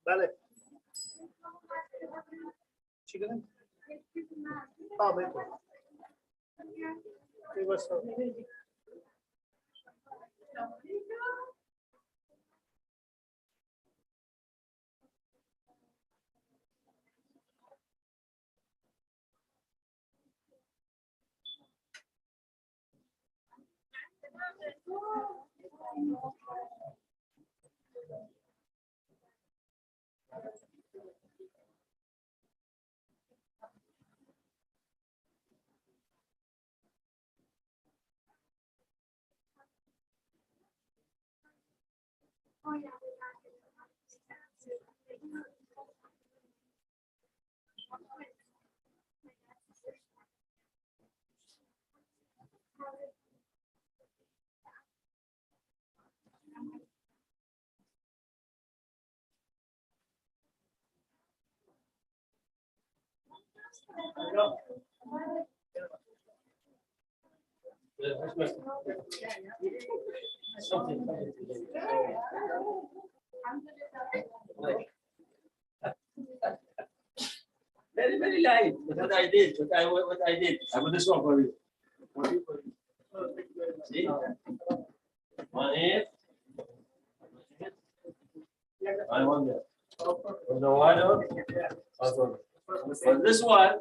Vale. Chicken? Oh, maybe. It was so. Very, very light. What I did, what I did. I put this one for you. See? One here. I want that. For the water. For this one.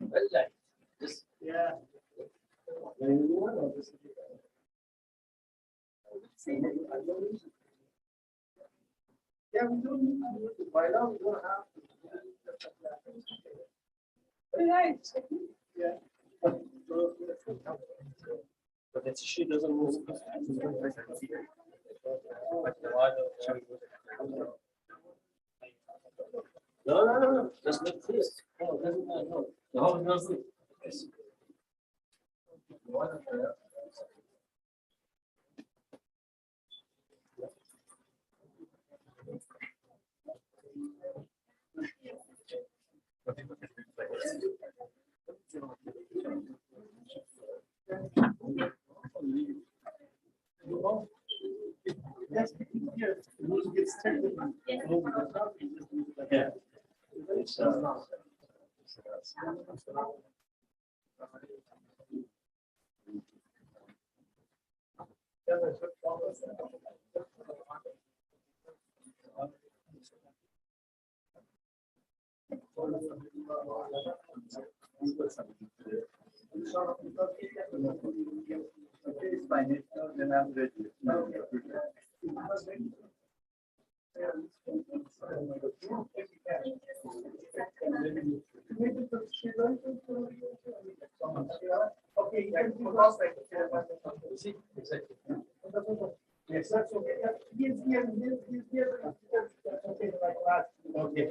Very light. Just, Yeah. Yeah, we don't need to by now we don't have to. Very nice. Yeah. but the tissue doesn't move. No. Just like this. No, it doesn't matter. No. The whole is not good. Yes. Yeah. It's, That's okay. Yes, yes, yes, yes, yes. That's okay. Like last. Okay.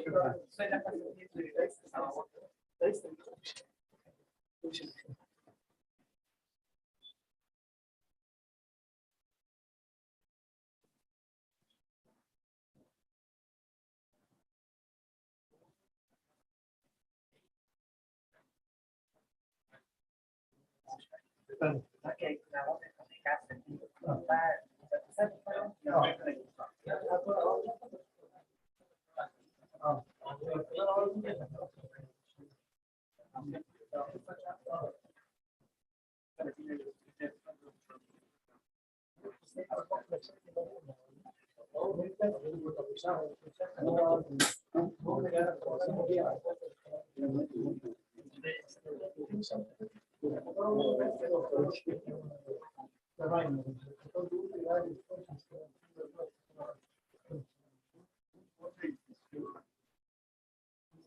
Okay, now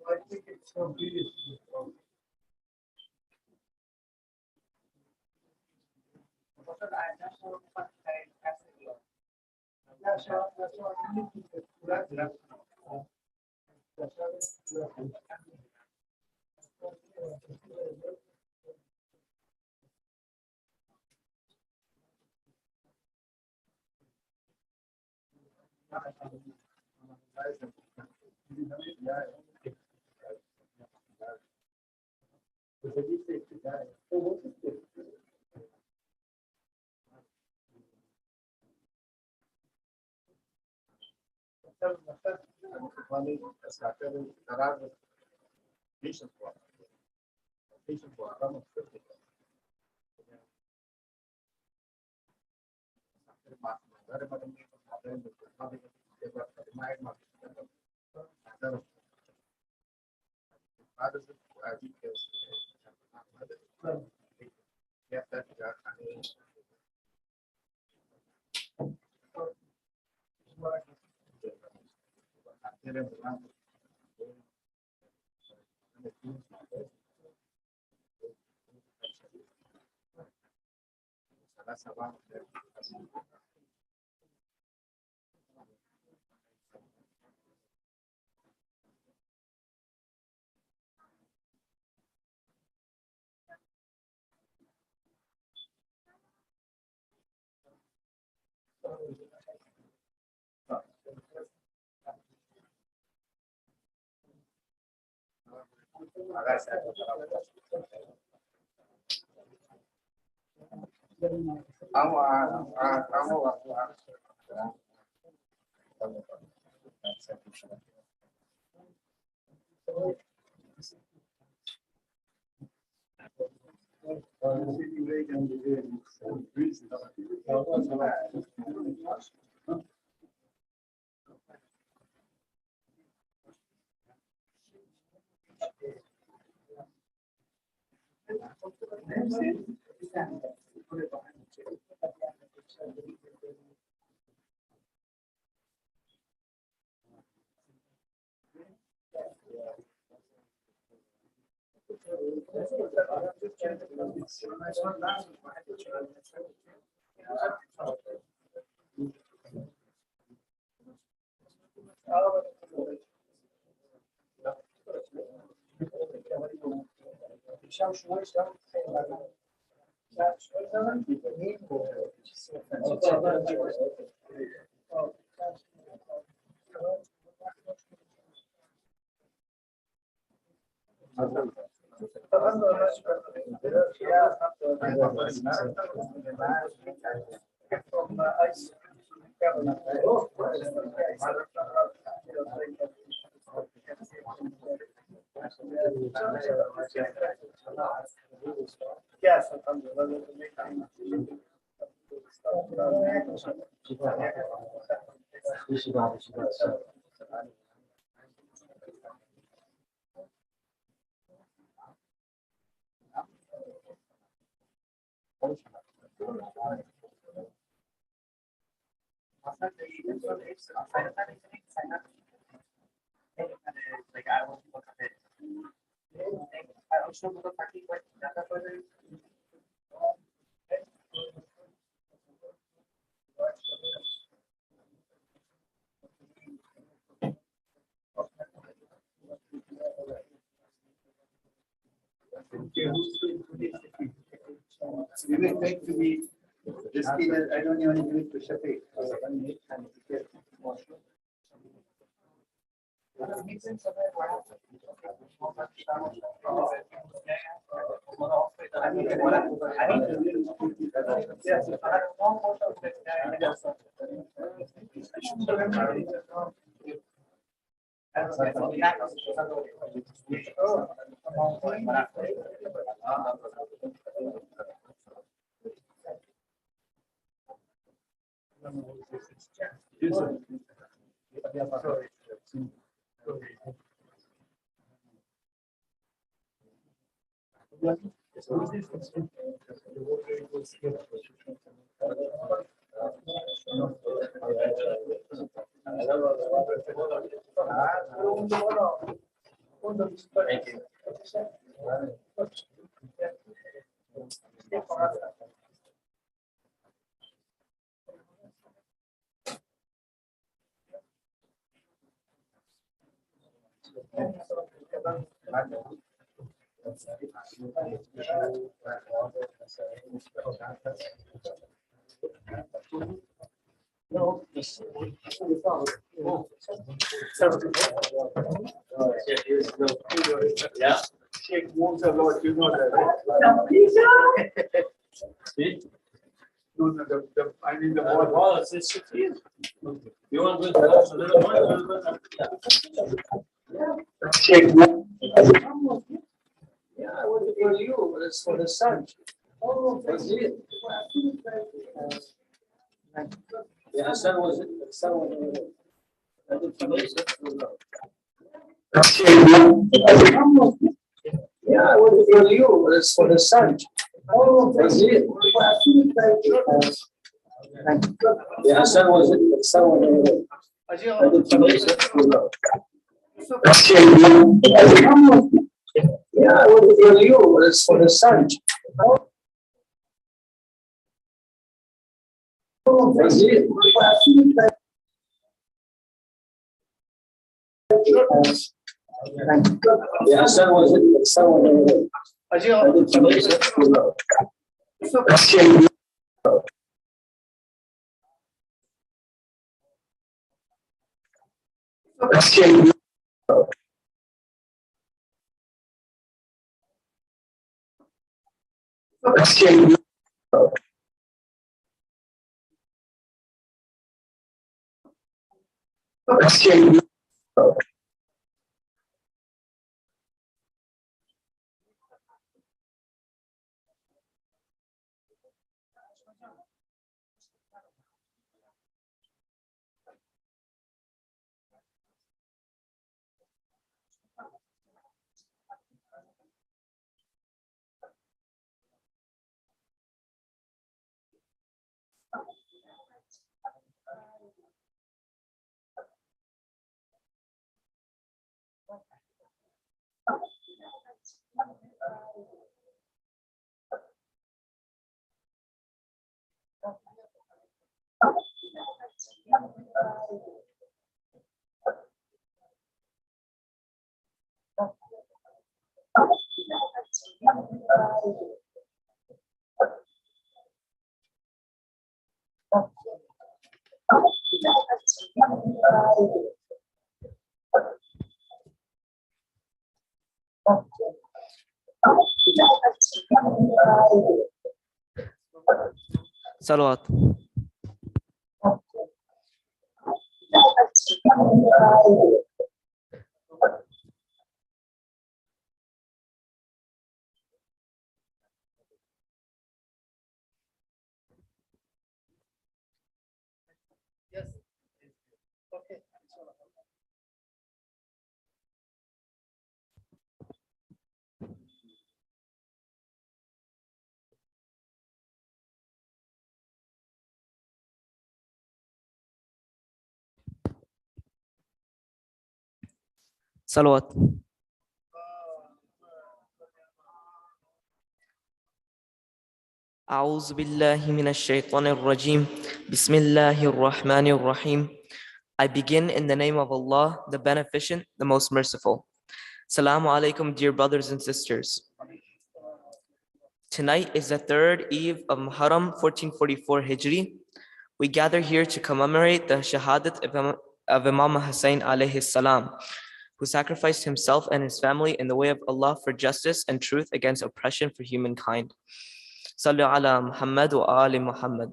I think it's so beautiful. That's what I need to do. Yes, like I want to look at it. I also look at it like that's what it is. We will make to be risky that I don't even give it to Shafiq. Thank you. Yeah. Shaykh moves a lot, you know that. See? No, I mean the Well, ball. it's 16. You want to go to the Shaykh moves. Yeah, it was for you, but it's for the sun. Oh, that's it. Yeah, the sun was it. The sun was it. I did for this. Yeah, it was for you, but it's for the sun. Oh, that's it. Yeah, the sun was it. The sun was it. I did for this. Yeah, it was for you, but it's for the sun. That's it. Yeah, the sun was it. The sun was it. I did for this. صلوات. صلوات. أعوذ بالله من الشيطان الرجيم بسم الله الرحمن الرحيم. I begin in the name of Allah, the Beneficent, the Most Merciful. Assalamu alaikum, dear brothers and sisters. Tonight is the third Eve of Muharram 1444 Hijri. We gather here to commemorate the Shahadat of Imam Hussain alayhi salam, who sacrificed himself and his family in the way of Allah for justice and truth against oppression for humankind. Sallu ala Muhammad wa ali Muhammad.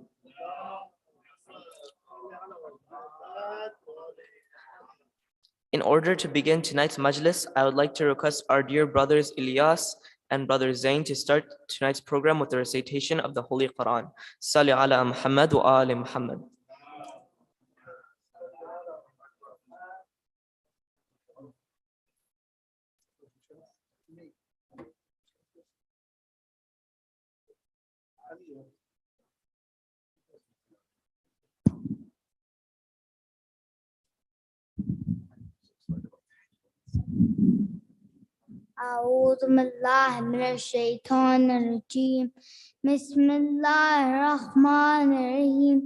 In order to begin tonight's majlis, I would like to request our dear brothers Ilyas and brother Zain to start tonight's program with the recitation of the Holy Quran. Salli ala Muhammad wa ali Muhammad. أعوذ بالله من الشيطان الرجيم بسم الله الرحمن الرحيم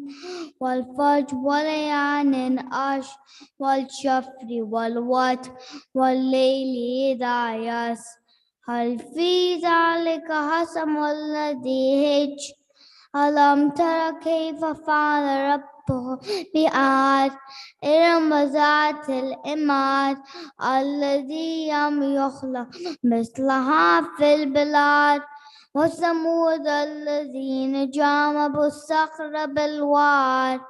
والفجر وليال عشر والشفع والوتر والليل إذا يسر هل في ذلك قسم الذي هجر ألم تر كيف فعل ربه بعاد إرم ذات العماد الذي لم يخلق مثلها في البلاد وثمود الذين جابوا الصخر بالواد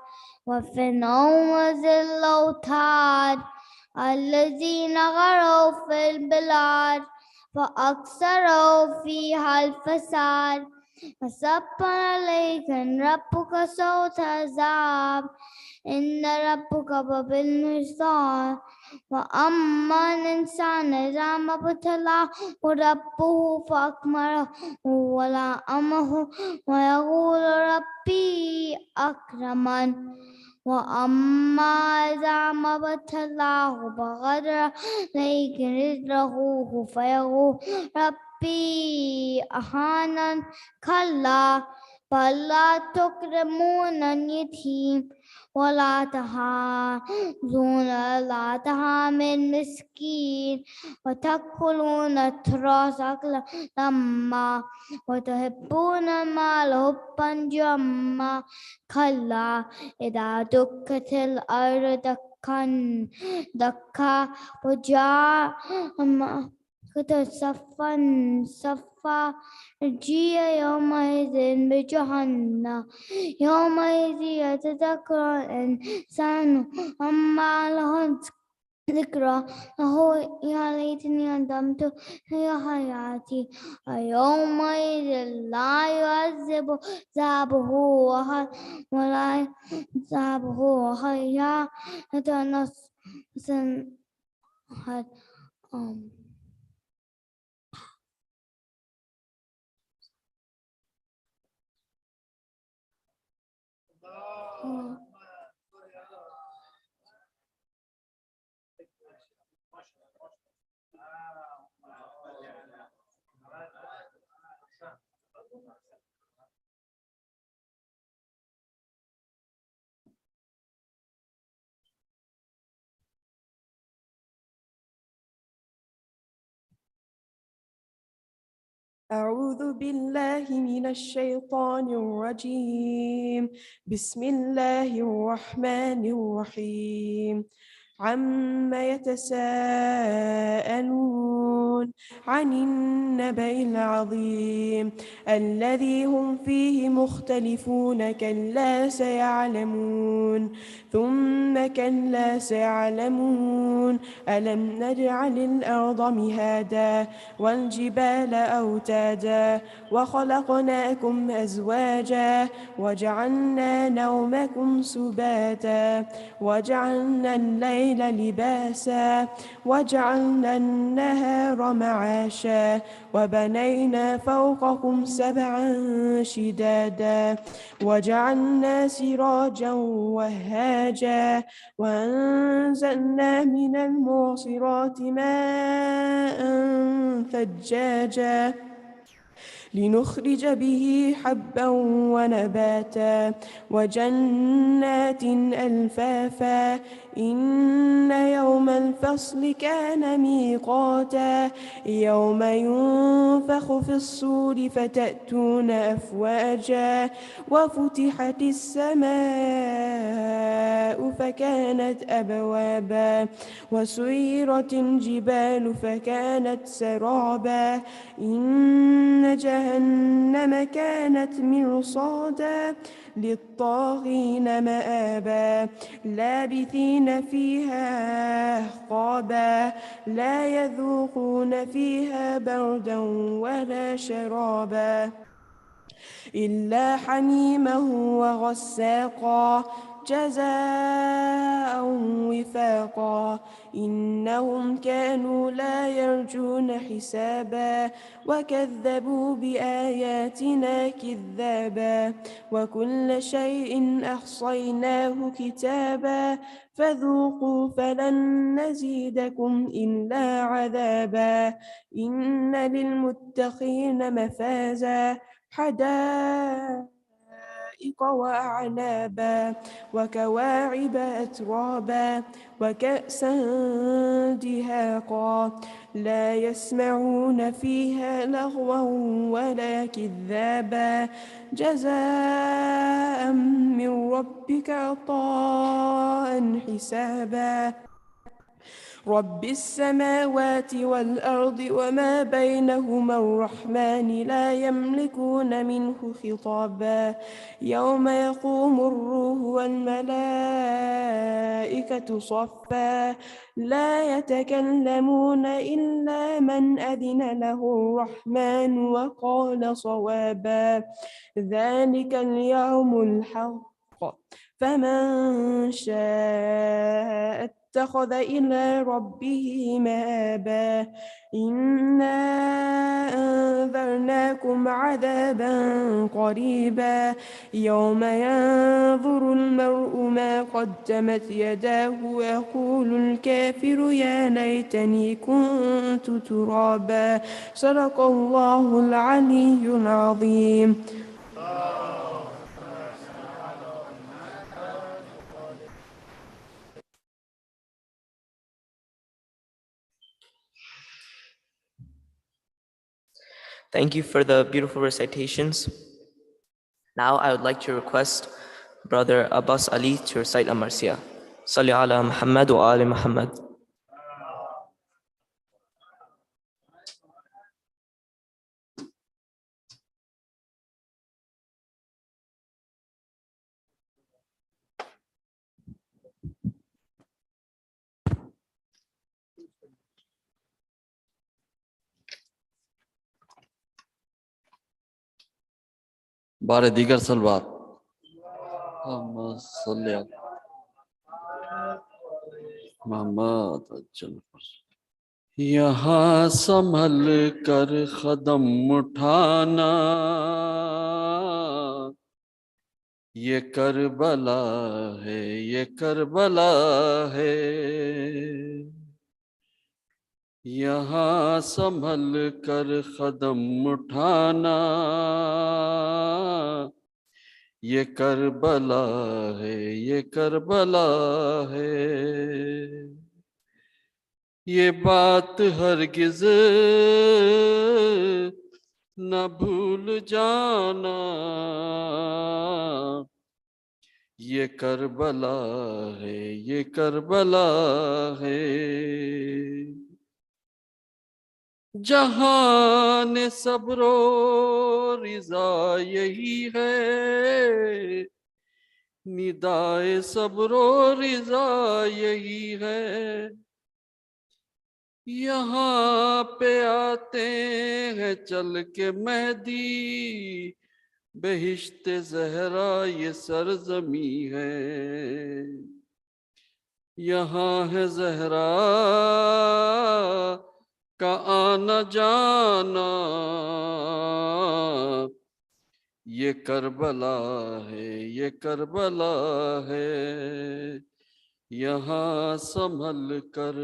وفرعون ذي الأوتاد الذين غروا في البلاد فأكثروا فيها الفساد فصب عليهم ربك صوت عذاب إن ربك بالمرصاد وأما الإنسان إذا ما ابتلاه ربه فأكرمه ونعمه ويقول ربي أكرمن وأما إذا ما ابتلاه فقدر عليه رزقه فيقول ربي أهانن كلا بل لا تكرمون اليتيم ولا تحاضون على طعام المسكين وتأكلون التراث أكلا لما وتحبون المال حبا جما كلا إذا دكت الأرض دكا دكا وجاء صفا صفا جيء يومئذ بجهنم يومئذ يتذكر الإنسان أما له ذكرى له يا ليتني قدمت في حياتي يومئذ لا يعذب عذابه ولا عذابه يا يتنص أعوذ بالله من الشيطان الرجيم بسم الله الرحمن الرحيم عما يتساءلون عن النبأ العظيم الذي هم فيه مختلفون كلا سيعلمون ثم كلا سيعلمون ألم نجعل الأرض مهادا والجبال أوتادا وخلقناكم أزواجا وجعلنا نومكم سباتا وجعلنا الليل لباسا وجعلنا النهار معاشا وبنينا فوقكم سبعا شدادا وجعلنا سراجا وهاجا وأنزلنا من المعصرات ماء ثجاجا لنخرج به حبا ونباتا وجنات ألفافا إن يوم الفصل كان ميقاتا يوم ينفخ في الصور فتأتون أفواجا وفتحت السماء فكانت أبوابا وسيرت الجبال فكانت سرابا إن جهنم كانت مرصادا للطاغين مآبا لابثين فيها أحقابا لا يذوقون فيها بردا ولا شرابا إلا حميما وغساقا جزاء وفاقا إنهم كانوا لا يرجون حسابا وكذبوا بآياتنا كذابا وكل شيء أحصيناه كتابا فذوقوا فلن نزيدكم إلا عذابا إن للمتقين مفازا حدائق وأعنابا وكواعب أترابا وكأسا دهاقا لا يسمعون فيها لغوا ولا كذابا جزاء من ربك عطاء حسابا رب السماوات والأرض وما بينهما الرحمن لا يملكون منه خطابا يوم يقوم الروح والملائكة صفا لا يتكلمون إلا من أذن له الرحمن وقال صوابا ذلك اليوم الحق فمن شاء اتخذ إلى ربه مآبا إنا أنذرناكم عذابا قريبا يوم ينظر المرء ما قدمت يداه ويقول الكافر يا ليتني كنت ترابا صدق الله العلي العظيم. Thank you for the beautiful recitations. Now I would like to request Brother Abbas Ali to recite a Marsiya. Salli ala Muhammad wa ali Muhammad. بار دیگر سلوات اللهم صل على محمد اجل यहाँ संभल कर कदम उठाना ये Karbala है ये Karbala है यहाँ संभल कर कदम उठाना ये करबला है ये करबला है ये बात हरगिज़ न भूल जाना ये करबला है ये करबला है जहान सब्रो रिज़ा यही है निदाए सब्रो रिज़ा यही है यहाँ पे आते हैं चल के मेहदी बेहिश्त ज़हरा ये सरज़मी है यहाँ है ज़हरा का आना जाना ये करबला है ये करबला है यहाँ संभल कर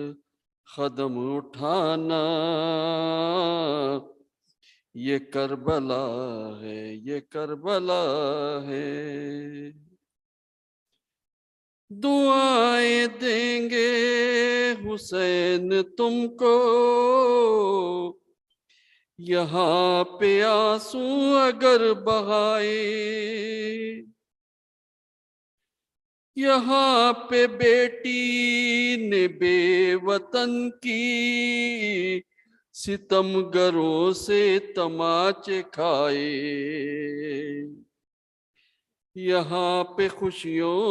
कदम उठाना یہ کربلا ہے، یہ کربلا ہے۔ دعائیں دیں گے حسین تم کو، یہاں پہ آنسو اگر بہائے، یہاں پہ بیٹی نے بے وطن کی ستم گروں سے تماچے کھائے، یہاں پہ خوشیوں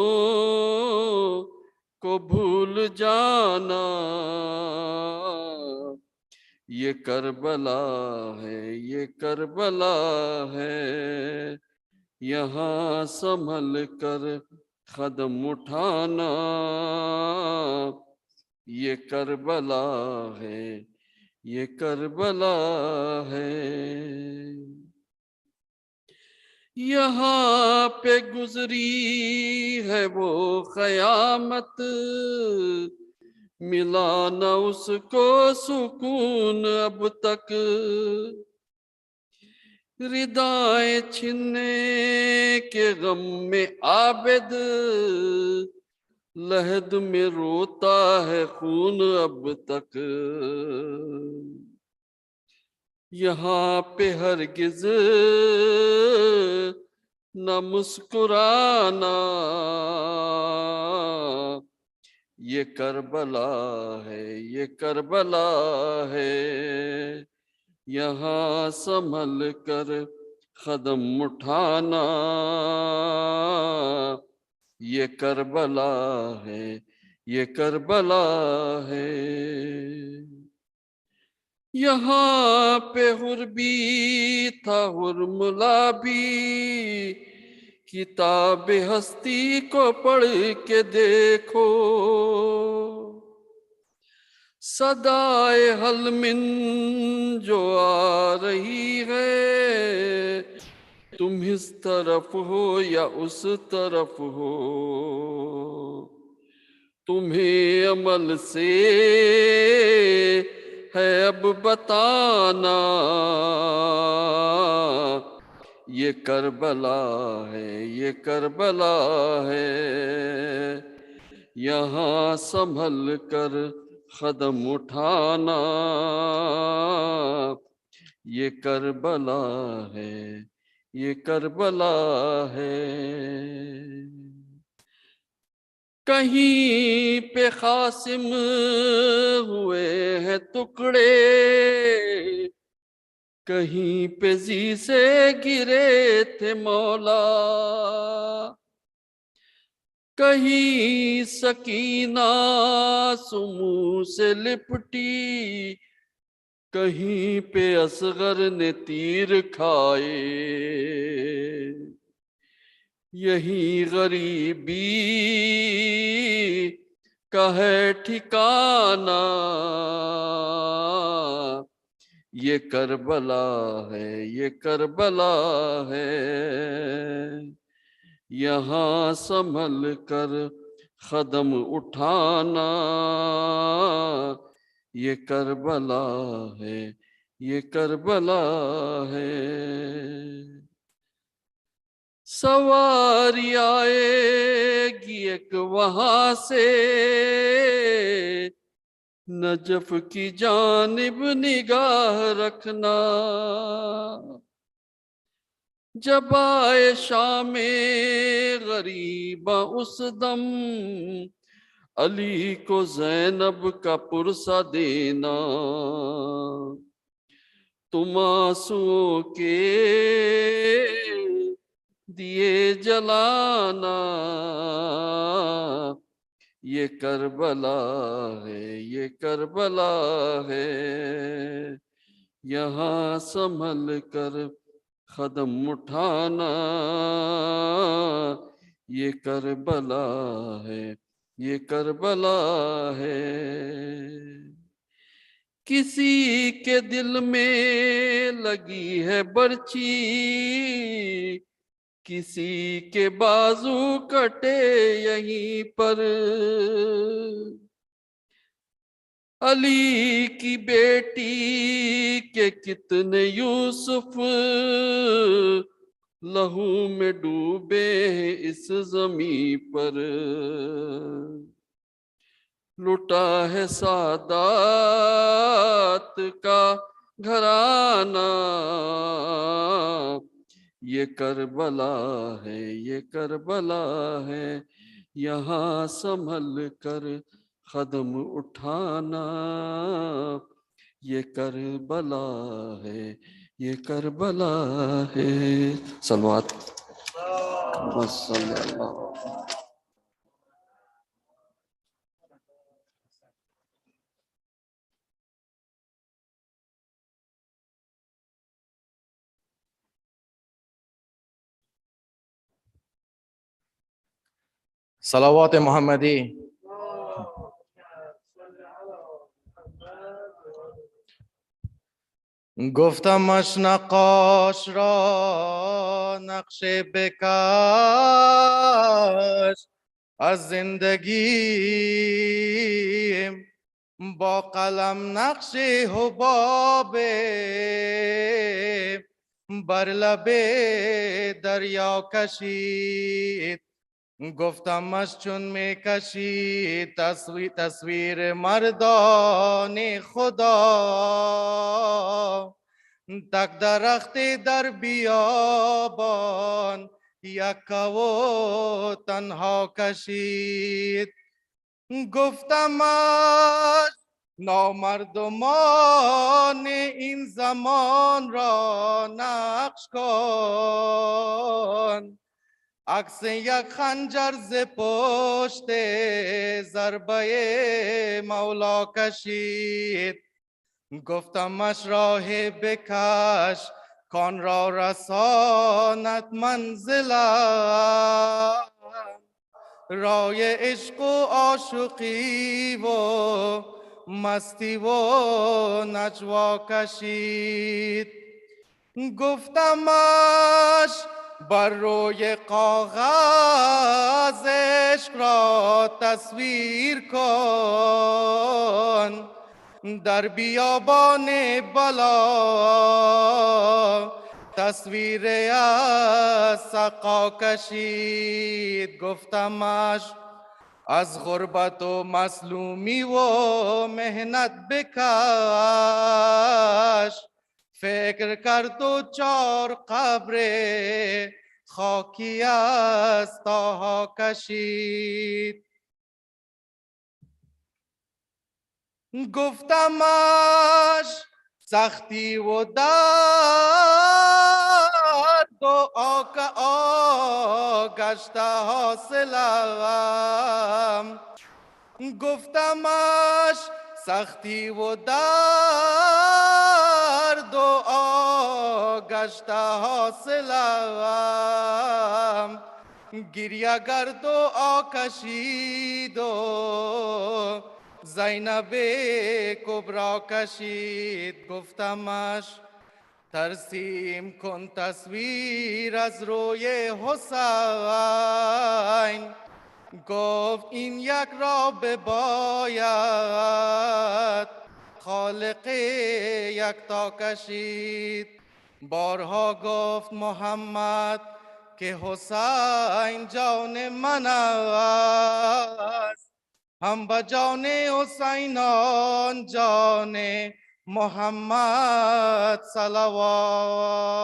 کو بھول جانا، یہ کربلا ہے، یہ کربلا ہے۔ یہاں سنبھل کر قدم اٹھانا، یہ کربلا ہے، یہ کربلا ہے۔ یہاں پہ گزری ہے وہ قیامت، ملا نہ اس کو سکون اب تک، ردائیں چھننے کے غم میں عابد، لحد میں روتا ہے خون اب تک۔ یہاں پہ ہرگز نہ مسکرانا، یہ کربلا ہے، یہ کربلا ہے۔ یہاں سنبھل کر قدم اٹھانا، یہ کربلا ہے، یہ کربلا ہے۔ یہاں پہ حر بھی تھا حرملا بھی، کتاب ہستی کو پڑھ کے دیکھو، صدائے حل من جو آ رہی ہے، تم اس طرف ہو یا اس طرف ہو، تمہیں عمل سے ہے اب بتانا، یہ کربلا ہے، یہ کربلا ہے۔ یہاں سنبھل کر قدم اٹھانا، یہ کربلا ہے، یہ کربلا ہے۔ کہیں پہ قاسم ہوئے ہیں ٹکڑے، کہیں پہ زی سے گرے تھے مولا، کہیں سکینہ سمو سے لپٹی، کہیں پہ اصغر نے تیر کھائے، یہی غریبی کا ہے ٹھکانہ، یہ کربلا ہے، یہ کربلا ہے۔ یہاں سنبھل کر قدم اٹھانا، یہ کربلا ہے، یہ کربلا ہے۔ سواری آئے گی ایک وہاں سے، نجف کی جانب نگاہ رکھنا، جب آئے شام غریباں اس دم، علی کو زینب کا پرسہ دینا، تم آنسوؤں کے دیے جلانا، یہ کربلا ہے، یہ کربلا ہے۔ یہاں سنبھل کر قدم اٹھانا، یہ کربلا ہے، یہ کربلا ہے۔ کسی کے دل میں لگی ہے برچی، کسی کے بازو کٹے یہیں پر، अली की बेटी के कितने यूसुफ लहू में डूबे हैं इस जमी पर, लुटा है सादात का घराना, ये करबला है, ये करबला है, यहाँ संभल कर कदम उठाना, ये करबला है, ये करबला है। सलवात बस सल्लल्लाहु। صلوات محمدی. گفتمش نقاش را نقش بکش از زندگی، با قلم نقش حباب بر لب دریا کشید. گفتمش چون میکشید تصویر مردان خدا، تک درخت در بیابان یکا و تنها کشید. گفتمش نامردمان این زمان را نقش کن، عکس یک خنجر ز پشت ضربه مولا کشید. گفتمش راه بکش کان را رساند منزلم، رای عشق و عاشقی و مستی و نجوا کشید. گفتمش بر روی کاغذ عشق را تصویر کن، در بیابان بلا تصویر از سقا کشید. گفتمش از غربت و مظلومی و مهنت بکش، فکر کرد و 4 قبر خاکی از تاها کشید. گفتمش سختی و درد و گشته حاصلم. گفتمش سختی و درد و گشته حاصلم، گریه گرد و کشید و زینب کبرا کشید. گفتمش ترسیم کن تصویر از روی حسین، گفت این یک را بباید خالق یکتا کشید. بارها گفت محمد که حسین جان من است، هم به جان حسینان جان محمد صلوات.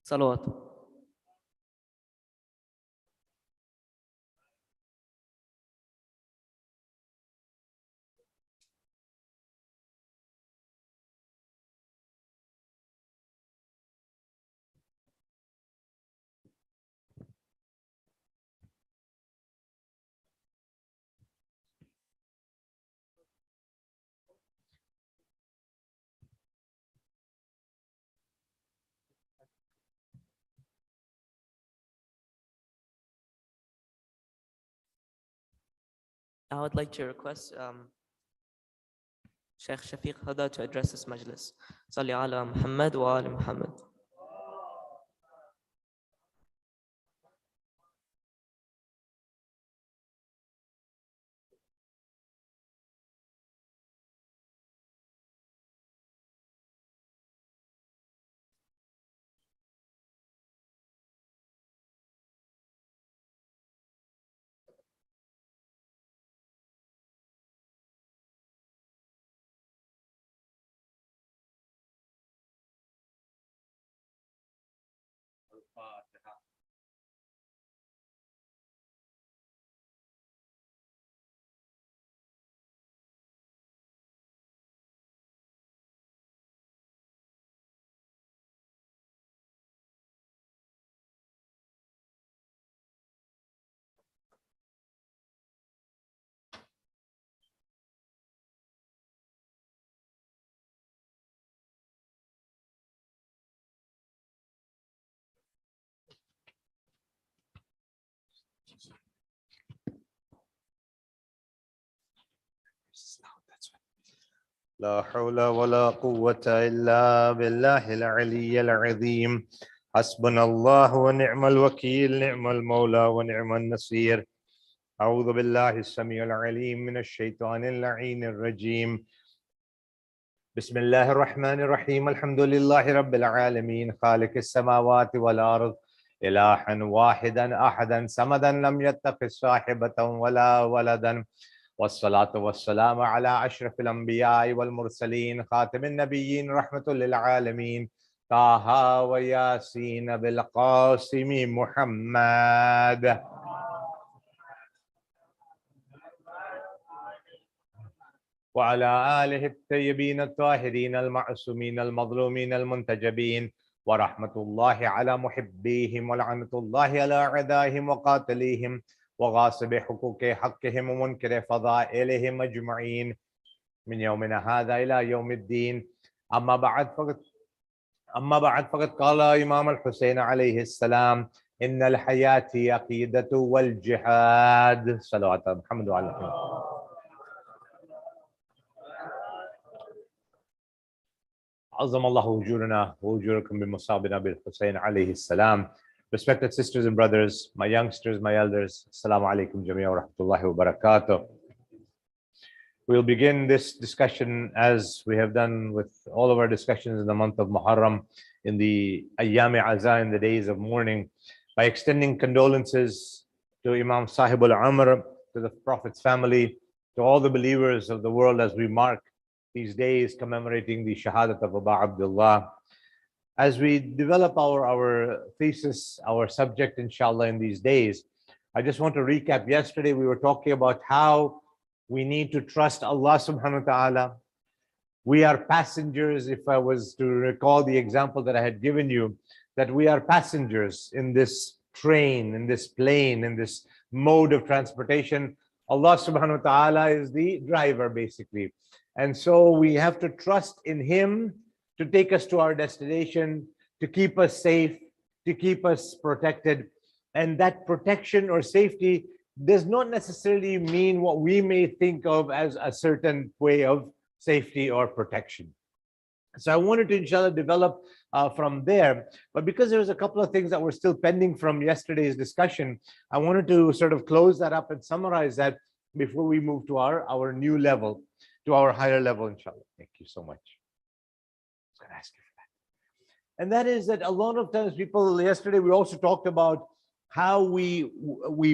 صلوات. I would like to request Shaykh Shafiq Hudda to address this majlis. Salli ala Muhammad wa ali Muhammad. لا حول ولا قوة إلا بالله العلي العظيم حسبنا الله ونعم الوكيل نعم المولى ونعم النصير أعوذ بالله السميع العليم من الشيطان اللعين الرجيم بسم الله الرحمن الرحيم الحمد لله رب العالمين خالق السماوات والأرض إلها واحدا أحدا صمدا لم يتخذ صاحبة ولا ولدا والصلاة والسلام على أشرف الأنبياء والمرسلين خاتم النبيين رحمة للعالمين طه وياسين بالقاسم محمد وعلى آله الطيبين الطاهرين المعصومين المظلومين المنتجبين ورحمة الله على محبيهم ولعنة الله على أعدائهم وقاتليهم وغاصب حقوق حقهم ومنكر فضائلهم أجمعين من يومنا هذا إلى يوم الدين أما بعد فقد قال إمام الحسين عليه السلام إن الحياة عقيدة والجهاد صلوات محمد وعلى آله. عظم الله أجورنا وأجوركم بمصابنا بالحسين عليه السلام. Respected sisters and brothers, my youngsters, my elders, Assalamu alaikum jamia wa rahmatullahi wa barakatuh. We'll begin this discussion as we have done with all of our discussions in the month of Muharram, in the Ayyam-e-Azaa, in the days of mourning, by extending condolences to Imam Sahib al-Amr, to the Prophet's family, to all the believers of the world as we mark these days commemorating the Shahadat of Abu Abdullah. As we develop our thesis, our subject, inshallah, in these days, I just want to recap. Yesterday, we were talking about how we need to trust Allah subhanahu wa ta'ala. We are passengers. If I was to recall the example that I had given you, that we are passengers in this train, in this plane, in this mode of transportation. Allah subhanahu wa ta'ala is the driver, basically. And so we have to trust in Him to take us to our destination, to keep us safe, to keep us protected. And that protection or safety does not necessarily mean what we may think of as a certain way of safety or protection. So I wanted to, inshallah, develop from there. But because there was a couple of things that were still pending from yesterday's discussion, I wanted to sort of close that up and summarize that before we move to our new level, to our higher level, inshallah. Thank you so much. I was going to ask you for that. And that is that a lot of times people, yesterday we also talked about how we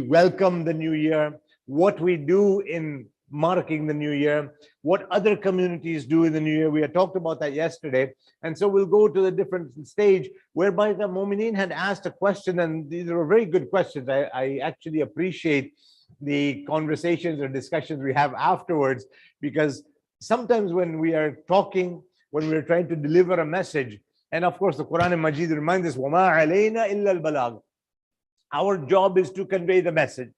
welcome the new year, what we do in marking the new year, what other communities do in the new year. We had talked about that yesterday. And so we'll go to the different stage whereby the Mu'mineen had asked a question, and these are very good questions. I actually appreciate the conversations or discussions we have afterwards, because sometimes when we are talking, when we're trying to deliver a message, and of course the Quran and Majid reminds us, وَمَا عَلَيْنَا إِلَّا الْبَلَاغُ. Our job is to convey the message.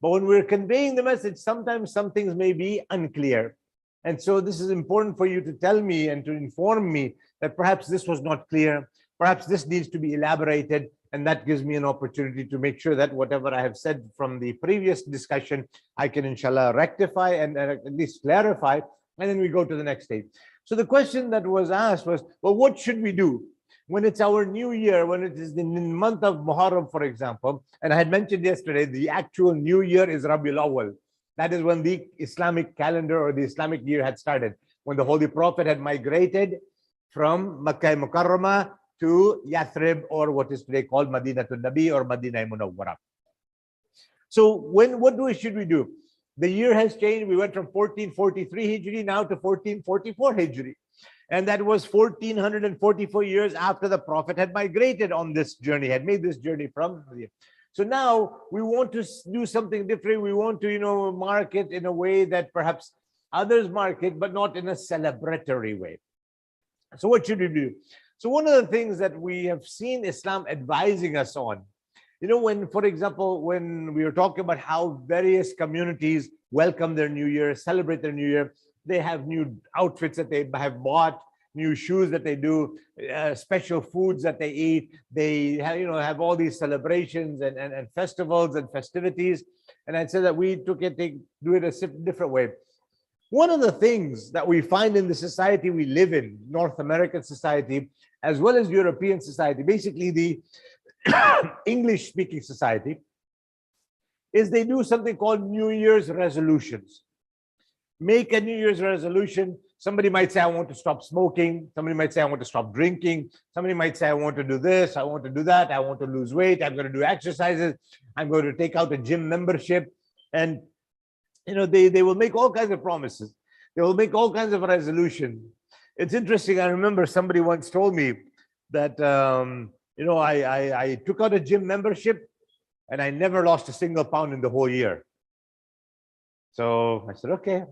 But when we're conveying the message, sometimes some things may be unclear. And so this is important for you to tell me and to inform me that perhaps this was not clear, perhaps this needs to be elaborated. And that gives me an opportunity to make sure that whatever I have said from the previous discussion, I can inshallah rectify and at least clarify, and then we go to the next stage. So the question that was asked was, well, what should we do when it's our new year, when it is the month of Muharram, for example? And I had mentioned yesterday, the actual new year is Rabiul Awwal. That is when the Islamic calendar or the Islamic year had started, when the Holy Prophet had migrated from Makkah Mukarramah to Yathrib, or what is today called Madinatul Nabi or Madinah Munawwara. So what should we do? The year has changed. We went from 1443 Hijri now to 1444 Hijri. And that was 1444 years after the Prophet had migrated on this journey, had made this journey from India. So now we want to do something different. We want to, mark it in a way that perhaps others mark it, but not in a celebratory way. So what should we do? So one of the things that we have seen Islam advising us on, when, for example, when we were talking about how various communities welcome their new year, celebrate their new year, they have new outfits that they have bought, new shoes that they do, special foods that they eat. They have all these celebrations and festivals and festivities. And I'd say that we do it a different way. One of the things that we find in the society we live in, North American society, as well as European society, basically the English-speaking society, is they do something called New Year's resolutions. Make a New Year's resolution. Somebody might say, I want to stop smoking. Somebody might say, I want to stop drinking. Somebody might say, I want to do this, I want to do that, I want to lose weight, I'm going to do exercises, I'm going to take out a gym membership. And they will make all kinds of promises. They will make all kinds of resolutions. It's interesting. I remember somebody once told me that, I took out a gym membership and I never lost a single pound in the whole year. So I said, okay.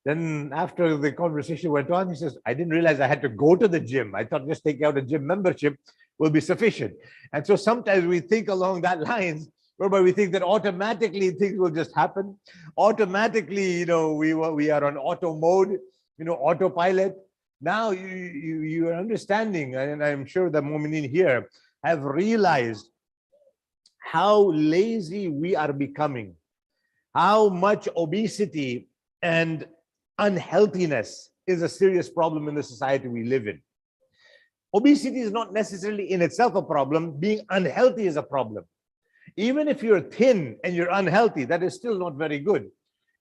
Then after the conversation went on, he says, I didn't realize I had to go to the gym. I thought just taking out a gym membership will be sufficient. And so sometimes we think along that lines, whereby we think that automatically things will just happen. Automatically, we are on auto mode, autopilot. Now you are understanding, and I'm sure the Mu'mineen here have realized how lazy we are becoming, how much obesity and unhealthiness is a serious problem in the society we live in. Obesity is not necessarily in itself a problem. Being unhealthy is a problem. Even if you're thin and you're unhealthy, that is still not very good.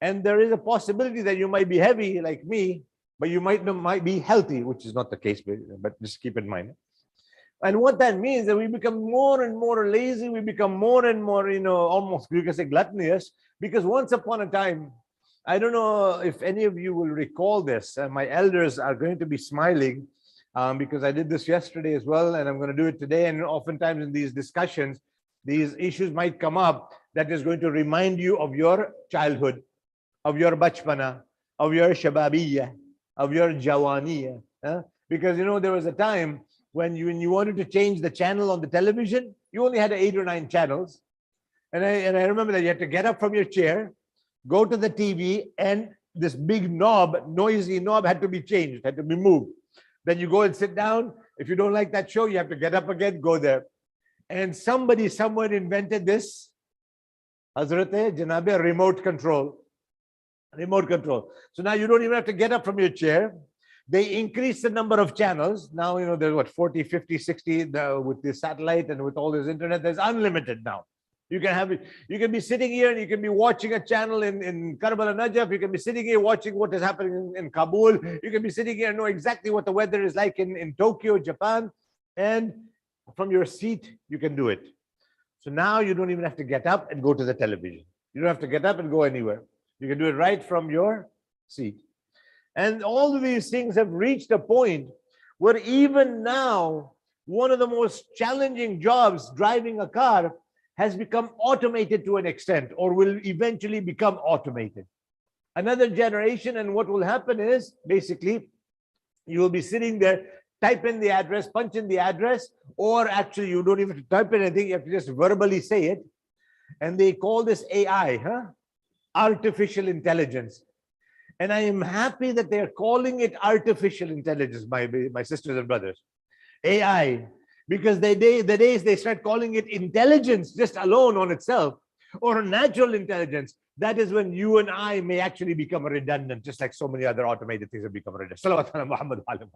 And there is a possibility that you might be heavy like me, but you might be healthy, which is not the case, but just keep in mind. And what that means is that we become more and more lazy. We become more and more, almost you can say gluttonous, because once upon a time, I don't know if any of you will recall this. My elders are going to be smiling because I did this yesterday as well, and I'm going to do it today. And oftentimes in these discussions, these issues might come up that is going to remind you of your childhood, of your bachpana, of your shababiyya, of your jawaniya. Because there was a time when you wanted to change the channel on the television, you only had 8 or 9 channels. And I remember that you had to get up from your chair, go to the TV, and this big noisy knob had to be changed, had to be moved. Then you go and sit down. If you don't like that show, you have to get up again, go there. And somebody somewhere invented this, Hazrat Janabe, remote control. Remote control. So now you don't even have to get up from your chair. They increase the number of channels. Now, there's what, 40, 50, 60 with the satellite and with all this internet, there's unlimited now. You can have it. You can be sitting here and you can be watching a channel in Karbala Najaf. You can be sitting here watching what is happening in Kabul. You can be sitting here and know exactly what the weather is like in Tokyo, Japan. And from your seat, you can do it. So now you don't even have to get up and go to the television. You don't have to get up and go anywhere. You can do it right from your seat. And all of these things have reached a point where even now, one of the most challenging jobs, driving a car, has become automated to an extent, or will eventually become automated. Another generation, and what will happen is, basically, you will be sitting there, type in the address, punch in the address, or actually you don't even have to type in anything, you have to just verbally say it. And they call this AI, artificial intelligence. And I am happy that they're calling it artificial intelligence, my sisters and brothers. AI. Because the days they start calling it intelligence just alone on itself, or natural intelligence, that is when you and I may actually become redundant, just like so many other automated things have become redundant. Salawat ala Muhammad wa alihi.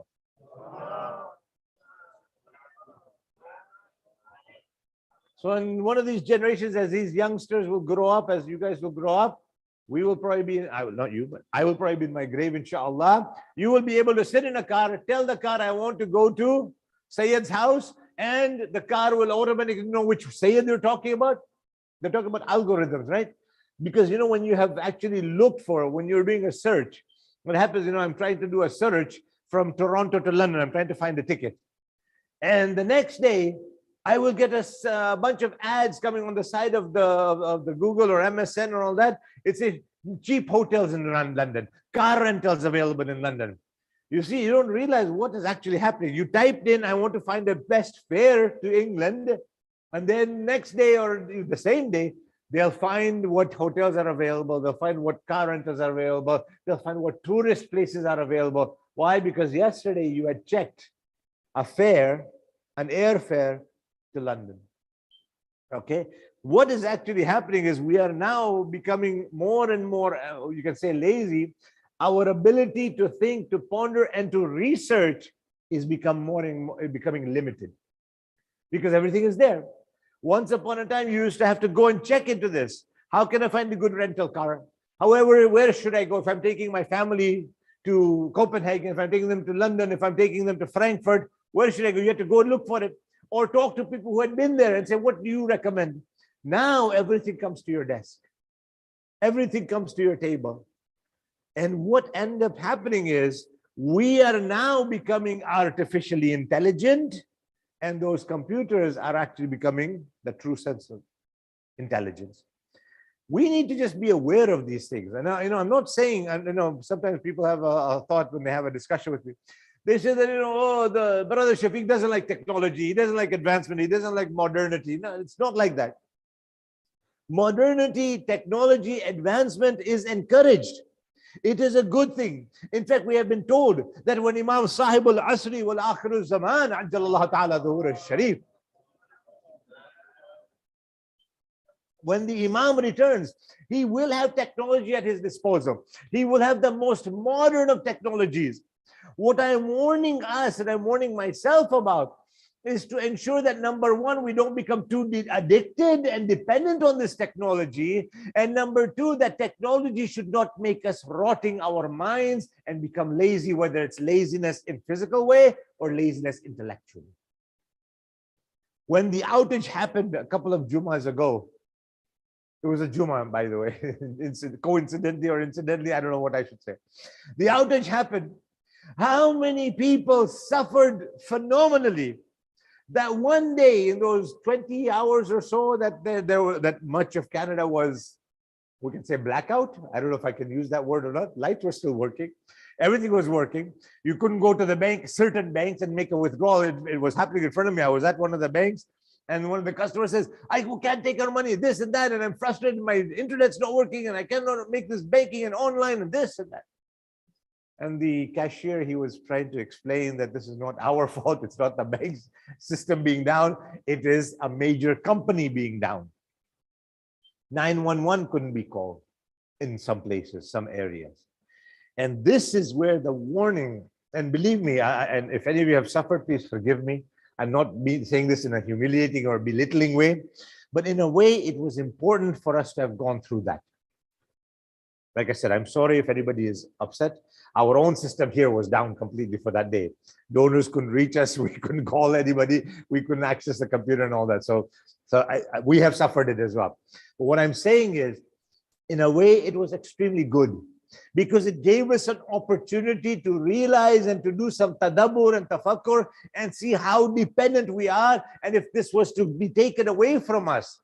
So in one of these generations, as these youngsters will grow up, as you guys will grow up, we will probably be, not you, but I will probably be in my grave, inshallah. You will be able to sit in a car, tell the car, I want to go to Sayyid's house, and the car will automatically know which Sayyid you're talking about. They're talking about algorithms, right? Because, when you have actually looked for, when you're doing a search, what happens, I'm trying to do a search from Toronto to London. I'm trying to find a ticket. And the next day, I will get a bunch of ads coming on the side of the Google or MSN or all that. It's a cheap hotels in London, car rentals available in London. You see, you don't realize what is actually happening. You typed in, I want to find the best fare to England. And then next day or the same day, they'll find what hotels are available. They'll find what car rentals are available. They'll find what tourist places are available. Why? Because yesterday you had checked a fare, an airfare to London. Okay. What is actually happening is we are now becoming more and more, you can say, lazy. Our ability to think, to ponder, and to research is becoming limited because everything is there. Once upon a time, you used to have to go and check into this. How can I find a good rental car? However, where should I go? If I'm taking my family to Copenhagen, if I'm taking them to London, if I'm taking them to Frankfurt, where should I go? You have to go and look for it, or talk to people who had been there and say, what do you recommend? Now everything comes to your desk. Everything comes to your table. And what ends up happening is we are now becoming artificially intelligent, and those computers are actually becoming the true sense of intelligence. We need to just be aware of these things. And I'm not saying, sometimes people have a thought when they have a discussion with me. They say that, the brother Shafiq doesn't like technology. He doesn't like advancement. He doesn't like modernity. No, it's not like that. Modernity, technology, advancement is encouraged. It is a good thing. In fact, we have been told that when Imam Sahib al-Asri wal-Akhir al-Zaman, Ajjalallahu ta'ala dhuhur al-Sharif, when the Imam returns, he will have technology at his disposal. He will have the most modern of technologies. What I'm warning us, and I'm warning myself about, is to ensure that number one, we don't become too addicted and dependent on this technology. And number two, that technology should not make us rotting our minds and become lazy, whether it's laziness in physical way or laziness intellectually. When the outage happened a couple of Jummahs ago, it was a Jummah, by the way, coincidentally or incidentally, I don't know what I should say. The outage happened. How many people suffered phenomenally? That one day in those 20 hours or so that much of Canada was, we can say, blackout. I don't know if I can use that word or not. Lights were still working. Everything was working. You couldn't go to the bank, certain banks, and make a withdrawal. It was happening in front of me. I was at one of the banks, and one of the customers says, I can't take our money, this and that, and I'm frustrated. My internet's not working, and I cannot make this banking and online and this and that. And the cashier, he was trying to explain that this is not our fault. It's not the bank's system being down. It is a major company being down. 911 couldn't be called in some places, some areas. And this is where the warning, and believe me, and if any of you have suffered, please forgive me. I'm not saying this in a humiliating or belittling way, but in a way, it was important for us to have gone through that. Like I said, I'm sorry if anybody is upset. Our own system here was down completely for that day. Donors couldn't reach us. We couldn't call anybody. We couldn't access the computer and all that. So we have suffered it as well. But what I'm saying is, in a way, it was extremely good because it gave us an opportunity to realize and to do some tadabbur and tafakkur and see how dependent we are. And if this was to be taken away from us,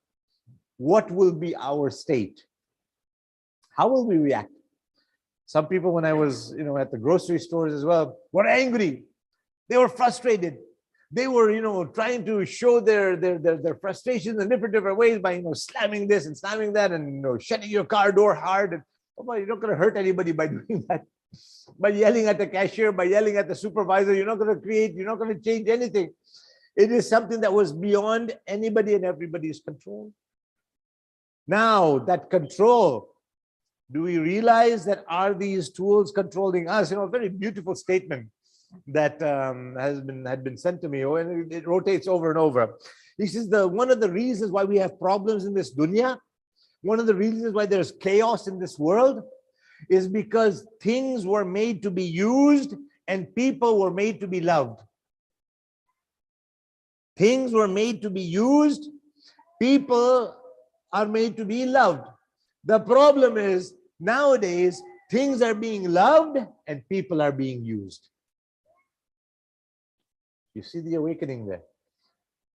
what will be our state? How will we react? Some people, when I was, at the grocery stores as well, were angry. They were frustrated. They were, trying to show their frustration in different ways by, slamming this and slamming that and, shutting your car door hard. And, you're not going to hurt anybody by doing that. By yelling at the cashier, by yelling at the supervisor, you're not going to change anything. It is something that was beyond anybody and everybody's control. Now, that control, do we realize that are these tools controlling us? A very beautiful statement that had been sent to me, and it rotates over and over. He says one of the reasons why we have problems in this dunya, one of the reasons why there's chaos in this world, is because things were made to be used and people were made to be loved. Things were made to be used, people are made to be loved. The problem is nowadays things are being loved and people are being used. You see the awakening there.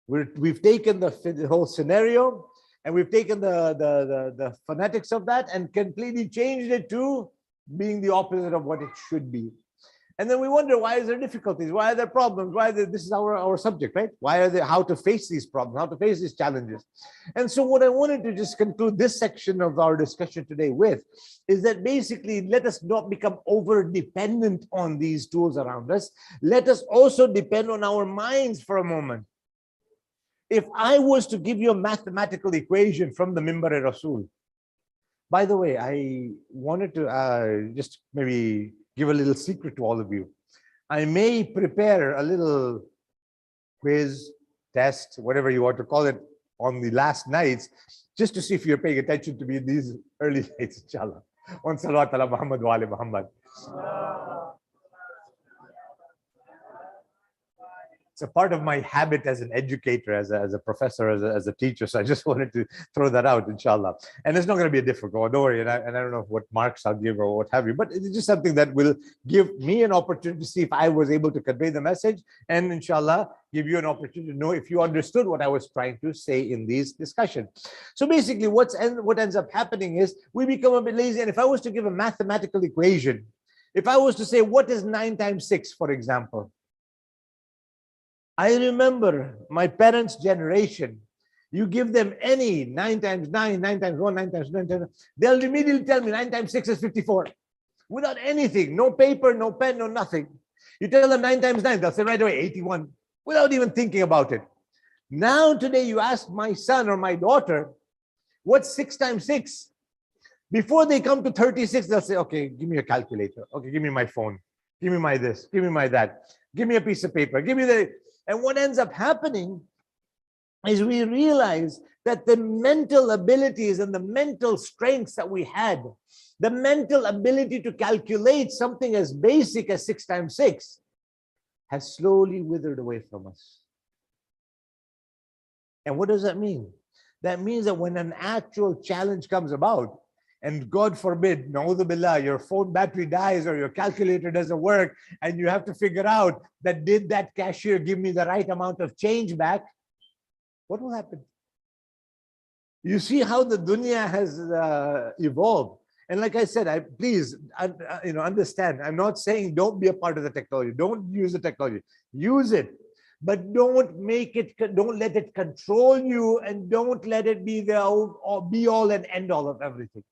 We've taken the whole scenario and we've taken the phonetics of that and completely changed it to being the opposite of what it should be. And then we wonder, why is there difficulties? Why are there problems? This is our subject, right? How to face these problems, how to face these challenges. And so what I wanted to just conclude this section of our discussion today with is that basically let us not become over dependent on these tools around us. Let us also depend on our minds for a moment. If I was to give you a mathematical equation from the Mimbar-e-Rasul, by the way, I wanted to just maybe give a little secret to all of you. I may prepare a little quiz, test, whatever you want to call it, on the last nights, just to see if you're paying attention to me in these early nights, inshallah. On salawat ala Muhammad wa ali Muhammad. It's a part of my habit as an educator, as a professor, as a teacher. So I just wanted to throw that out, inshallah. And it's not going to be a difficult one, don't worry. And I don't know what marks I'll give or what have you, but it's just something that will give me an opportunity to see if I was able to convey the message, and inshallah, give you an opportunity to know if you understood what I was trying to say in these discussions. So basically, what ends up happening is we become a bit lazy. And if I was to give a mathematical equation, if I was to say, what is 9 times 6, for example, I remember my parents' generation. You give them any 9 times 9, 9 times 1, 9 times 9, they'll immediately tell me 9 times 6 is 54. Without anything, no paper, no pen, no nothing. You tell them 9 times 9, they'll say right away 81, without even thinking about it. Now today you ask my son or my daughter, what's 6 times 6? Before they come to 36, they'll say, okay, give me a calculator. Okay, give me my phone. Give me my this, give me my that. Give me a piece of paper, give me the... And what ends up happening is we realize that the mental abilities and the mental strengths that we had, the mental ability to calculate something as basic as 6 times 6 has slowly withered away from us. And what does that mean? That means that when an actual challenge comes about, and God forbid, na'udhu billah, your phone battery dies or your calculator doesn't work, and you have to figure out that did that cashier give me the right amount of change back, what will happen? You see how the dunya has evolved. And like I said, please understand, I'm not saying don't be a part of the technology. Don't use the technology. Use it. But don't let it control you, and don't let it be the be all and end all of everything.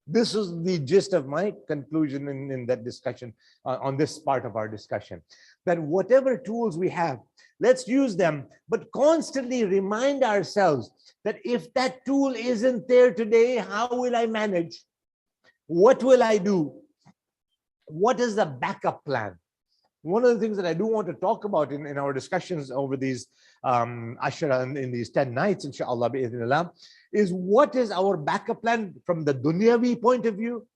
This is the gist of my conclusion in that discussion, on this part of our discussion, that whatever tools we have, let's use them, but constantly remind ourselves that if that tool isn't there today, how will I manage? What will I do? What is the backup plan? One of the things that I do want to talk about in our discussions over these ashara in these 10 nights, inshallah, bi'idhnillah, is what is our backup plan from the dunyavi point of view,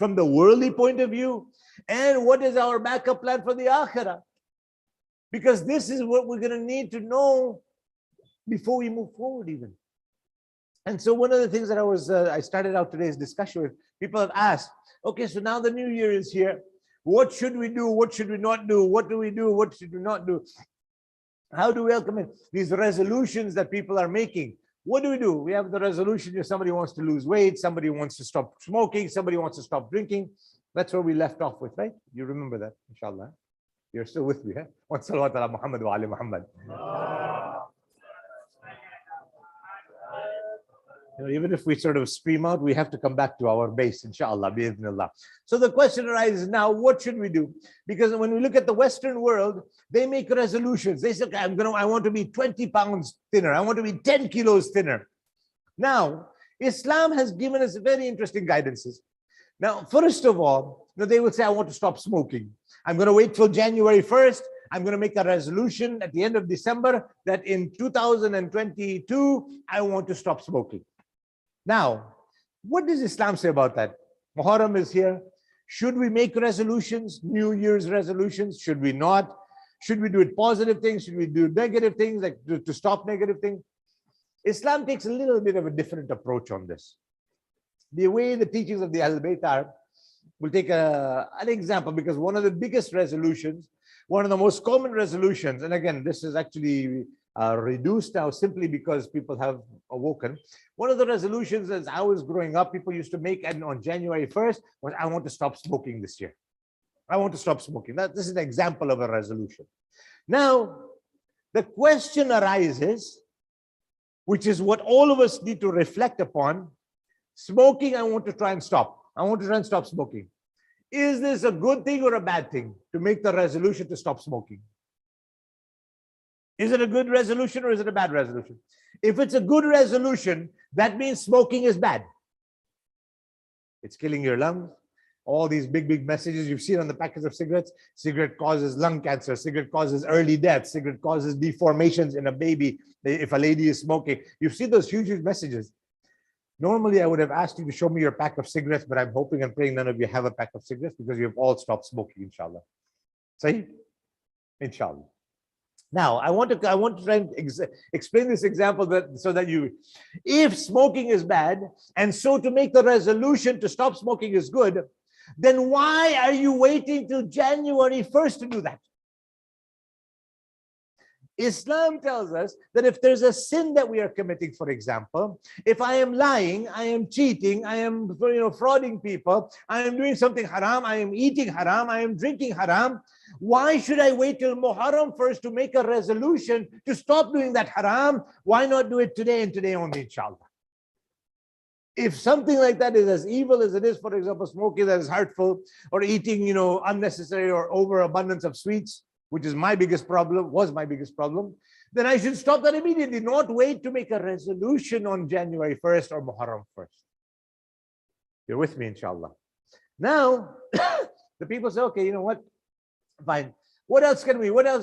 from the worldly point of view, and what is our backup plan for the akhirah? Because this is what we're going to need to know before we move forward even. And so one of the things that I started out today's discussion with, people have asked, okay, so now the new year is here. What should we do? What should we not do? What do we do? What should we not do? How do we welcome in these resolutions that people are making? What do? We have the resolution if somebody wants to lose weight, somebody wants to stop smoking, somebody wants to stop drinking. That's where we left off with, right? You remember that, inshallah. You're still with me, huh? Wa salawat ala Muhammad wa ali Muhammad. Even if we sort of stream out, we have to come back to our base, inshallah, bi'idhnillah. So the question arises now, what should we do? Because when we look at the Western world, they make resolutions. They say, okay, I want to be 20 pounds thinner. I want to be 10 kilos thinner. Now, Islam has given us very interesting guidances. Now, first of all, they will say, I want to stop smoking. I'm going to wait till January 1st. I'm going to make a resolution at the end of December that in 2022, I want to stop smoking. Now, what does Islam say about that? Muharram is here. Should we make resolutions, New Year's resolutions? Should we not? Should we do it positive things? Should we do negative things, like to stop negative things? Islam takes a little bit of a different approach on this. The way the teachings of the Ahlul Bayt are, we'll take an example, because one of the biggest resolutions, one of the most common resolutions, and again, this is actually reduced now simply because people have awoken. One of the resolutions as I was growing up, people used to make, and on January 1st, was I want to stop smoking this year. I want to stop smoking. This is an example of a resolution. Now, the question arises, which is what all of us need to reflect upon. Smoking, I want to try and stop. I want to try and stop smoking. Is this a good thing or a bad thing to make the resolution to stop smoking? Is it a good resolution or is it a bad resolution? If it's a good resolution, that means smoking is bad. It's killing your lungs. All these big messages you've seen on the packets of cigarettes. Cigarette causes lung cancer. Cigarette causes early death. Cigarette causes deformations in a baby if a lady is smoking. You've seen those huge messages. Normally, I would have asked you to show me your pack of cigarettes, but I'm hoping and praying none of you have a pack of cigarettes because you've all stopped smoking, inshallah. Sahih? Inshallah. Now, I want to try and explain this example so that if smoking is bad, and so to make the resolution to stop smoking is good, then why are you waiting till January 1st to do that? Islam tells us that if there's a sin that we are committing, for example, if I am lying, I am cheating, I am frauding people, I am doing something haram, I am eating haram, I am drinking haram, why should I wait till Muharram first to make a resolution to stop doing that haram? Why not do it today and today only, inshallah? If something like that is as evil as it is, for example, smoking that is hurtful, or eating, unnecessary or overabundance of sweets, which is my biggest problem, then I should stop that immediately, not wait to make a resolution on January 1st or Muharram 1st. You're with me, inshallah. Now, the people say, okay, you know what? Fine. What else?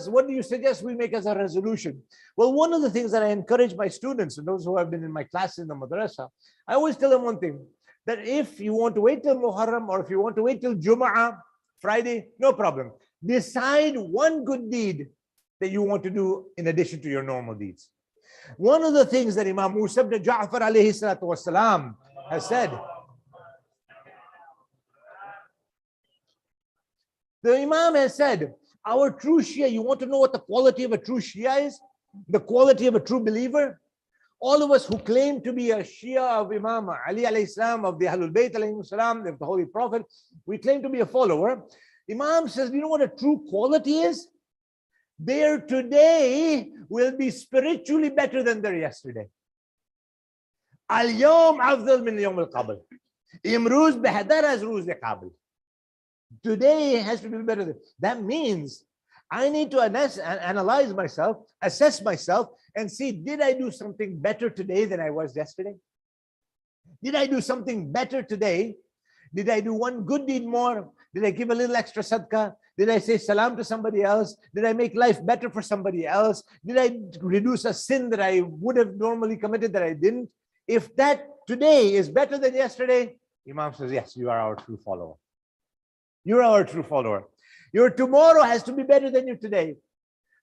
What do you suggest we make as a resolution? Well, one of the things that I encourage my students and those who have been in my class in the madrasa, I always tell them one thing, that if you want to wait till Muharram or if you want to wait till Jum'ah, Friday, no problem. Decide one good deed that you want to do in addition to your normal deeds. One of the things that Imam Musa ibn Ja'far alayhi salatu wasalam has said, the Imam has said, our true Shia, you want to know what the quality of a true Shia is? The quality of a true believer? All of us who claim to be a Shia of Imam Ali alayhi salam, of the Ahlul Bayt alayhi salam, of the Holy Prophet, we claim to be a follower. Imam says, you know what a true quality is? Their today will be spiritually better than their yesterday. Al-yawm afdal min yawm al-qabl. Imruz behadar az ruz al-qabl. Today has to be better. That means I need to analyze myself, assess myself, and see, did I do something better today than I was yesterday? Did I do something better today? Did I do one good deed more? Did I give a little extra sadaqah? Did I say salam to somebody else? Did I make life better for somebody else? Did I reduce a sin that I would have normally committed that I didn't? If that today is better than yesterday, Imam says, yes, you are our true follower. You're our true follower. Your tomorrow has to be better than your today.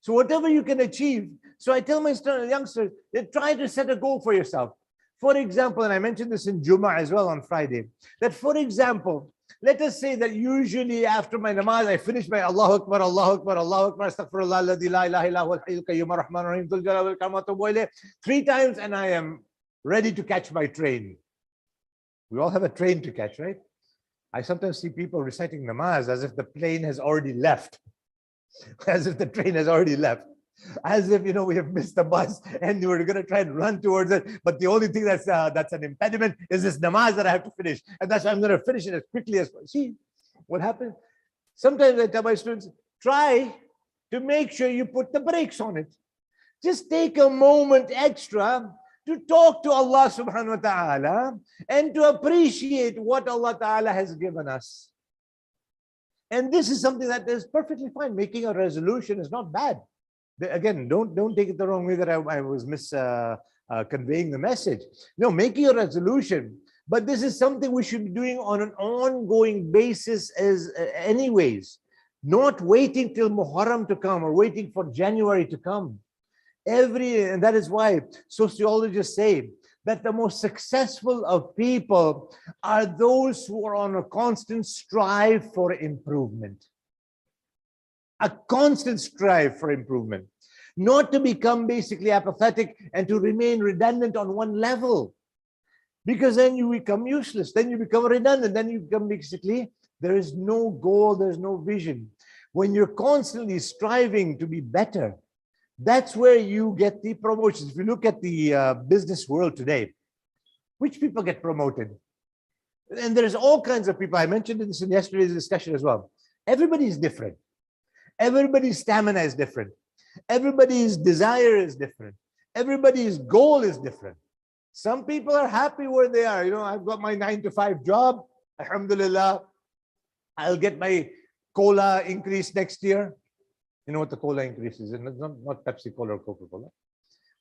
So whatever you can achieve. So I tell my youngsters, try to set a goal for yourself. For example, and I mentioned this in Jummah as well on Friday, that for example, let us say that usually after my namaz, I finish my Allahu Akbar, Allahu Akbar, Allahu Akbar, Astaghfirullah, la ilaha illa huwal hayyul qayyum ar-rahman ar-rahim, dhul jalali wal ikram wa atubu ilayh, 3 times, and I am ready to catch my train. We all have a train to catch, right? I sometimes see people reciting namaz as if the plane has already left, as if the train has already left. As if, we have missed the bus and we're going to try and run towards it. But the only thing that's an impediment is this namaz that I have to finish. And that's why I'm going to finish it as quickly as possible. See what happens? Sometimes I tell my students, try to make sure you put the brakes on it. Just take a moment extra to talk to Allah subhanahu wa ta'ala and to appreciate what Allah ta'ala has given us. And this is something that is perfectly fine. Making a resolution is not bad. Again, don't take it the wrong way that I was conveying the message. No, making a resolution, but this is something we should be doing on an ongoing basis as anyways, not waiting till Muharram to come or waiting for January to come. And that is why sociologists say that the most successful of people are those who are on a constant strive for improvement. A constant strive for improvement. Not to become basically apathetic and to remain redundant on one level. Because then you become useless, then you become redundant, then you become basically, there is no goal, there's no vision. When you're constantly striving to be better, that's where you get the promotions. If you look at the business world today, which people get promoted? And there's all kinds of people. I mentioned this in yesterday's discussion as well. Everybody is different. Everybody's stamina is different. Everybody's desire is different. Everybody's goal is different. Some people are happy where they are. I've got my 9-to-5 job. Alhamdulillah. I'll get my cola increase next year. You know what the cola increase is? Not Pepsi Cola or Coca-Cola.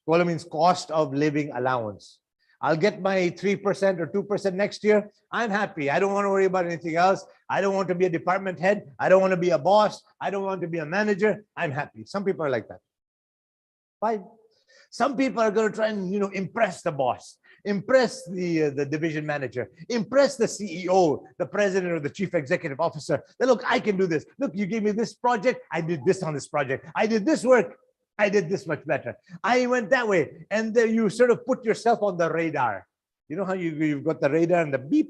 Cola means cost of living allowance. I'll get my 3% or 2% next year. I'm happy. I don't want to worry about anything else. I don't want to be a department head. I don't want to be a boss. I don't want to be a manager. I'm happy. Some people are like that. Fine. Some people are going to try and, impress the boss, impress the division manager, impress the CEO, the president or the chief executive officer. That, look, I can do this. Look, you gave me this project. I did this on this project. I did this work. I did this much better. I went that way. And then you sort of put yourself on the radar. You know how you've got the radar and the beep,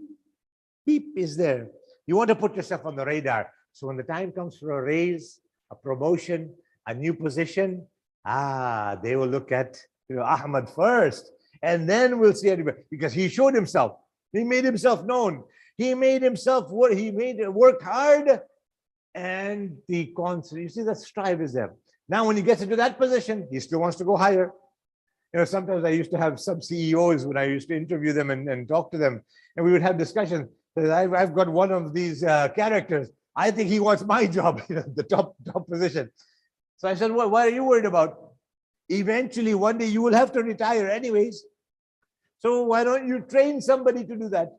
beep is there. You want to put yourself on the radar. So when the time comes for a raise, a promotion, a new position, they will look at Ahmad first. And then we'll see anybody, because he showed himself. He made himself known. He made himself work hard. And the constant, you see, that strive is there. Now, when he gets into that position, he still wants to go higher. Sometimes I used to have some CEOs when I used to interview them and talk to them, and we would have discussions. I've got one of these characters. I think he wants my job, the top position. So I said, well, what are you worried about? Eventually, one day you will have to retire anyways. So why don't you train somebody to do that?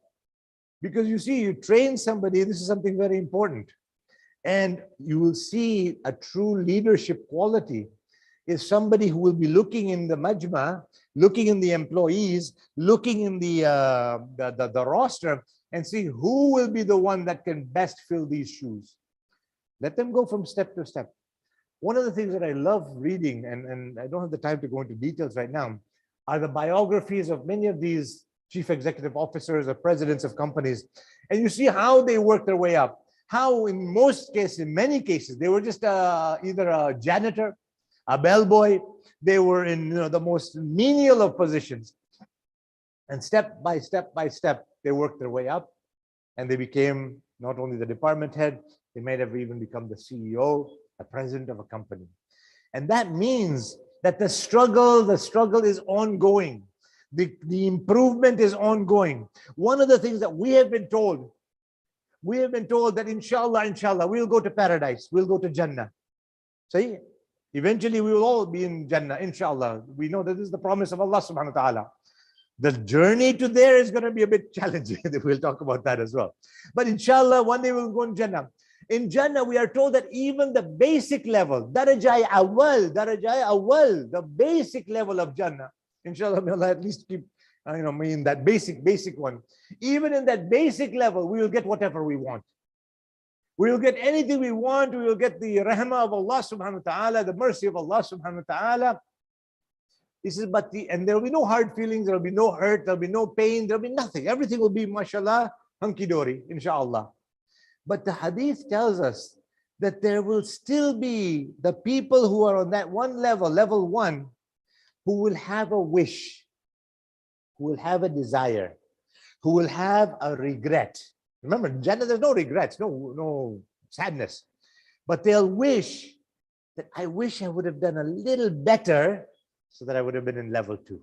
Because you see, you train somebody, this is something very important. And you will see a true leadership quality is somebody who will be looking in the majma, looking in the employees, looking in the roster, and see who will be the one that can best fill these shoes. Let them go from step to step. One of the things that I love reading, and I don't have the time to go into details right now, are the biographies of many of these chief executive officers or presidents of companies. And you see how they work their way up. How in many cases, they were just either a janitor, a bellboy. They were in the most menial of positions. And step by step, they worked their way up. And they became not only the department head, they might have even become the CEO, the president of a company. And that means that the struggle is ongoing. The improvement is ongoing. One of the things that we have been told that inshallah, we'll go to paradise, we'll go to Jannah. See, eventually we will all be in Jannah, inshallah. We know that this is the promise of Allah subhanahu wa ta'ala. The journey to there is going to be a bit challenging. We'll talk about that as well. But inshallah, one day we'll go in Jannah. In Jannah, we are told that even the basic level, darajai awal, the basic level of Jannah, inshallah, may Allah at least keep me in that basic one. Even in that basic level, we will get whatever we want. We will get anything we want. We will get the rahmah of Allah subhanahu wa ta'ala, the mercy of Allah subhanahu wa ta'ala. This is and there will be no hard feelings, there will be no hurt, there will be no pain, there will be nothing. Everything will be, mashallah, hunky-dory, inshallah. But the hadith tells us that there will still be the people who are on that one level, level 1, who will have a wish, who will have a desire, who will have a regret. Remember, in Jannah, there's no regrets, no sadness. But they'll wish that I wish I would have done a little better so that I would have been in level 2.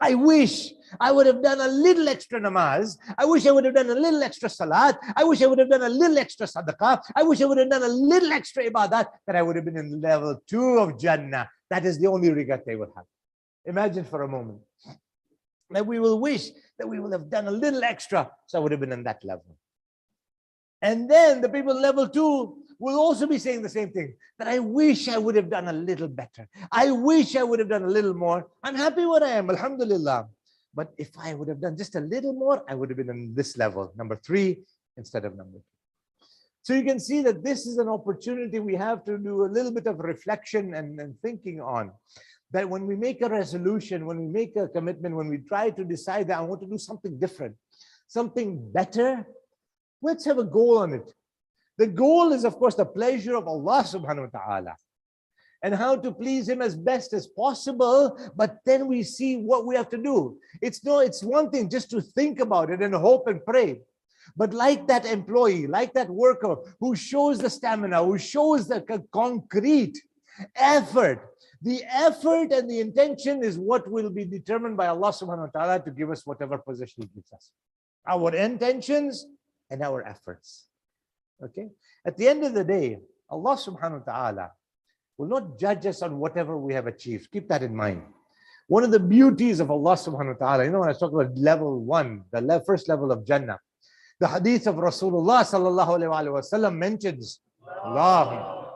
I wish I would have done a little extra namaz. I wish I would have done a little extra salat. I wish I would have done a little extra sadaqah. I wish I would have done a little extra ibadat, that I would have been in level 2 of Jannah. That is the only regret they will have. Imagine for a moment that we will wish that we will have done a little extra, so I would have been in that level. And then the people in level 2 will also be saying the same thing, that I wish I would have done a little better. I wish I would have done a little more. I'm happy where I am, alhamdulillah. But if I would have done just a little more, I would have been in this level, number 3, instead of number 2. So you can see that this is an opportunity we have to do a little bit of reflection and thinking on. That when we make a resolution, when we make a commitment, when we try to decide that I want to do something different, something better, let's have a goal on it. The goal is, of course, the pleasure of Allah subhanahu wa ta'ala and how to please Him as best as possible. But then we see what we have to do. It's one thing just to think about it and hope and pray. But like that employee, like that worker who shows the stamina, who shows the concrete effort, the effort and the intention is what will be determined by Allah subhanahu wa ta'ala to give us whatever position He gives us. Our intentions and our efforts. Okay? At the end of the day, Allah subhanahu wa ta'ala will not judge us on whatever we have achieved. Keep that in mind. One of the beauties of Allah subhanahu wa ta'ala, when I was talking about level 1, the first level of Jannah, the hadith of Rasulullah sallallahu alayhi wa sallam mentions, Allahumma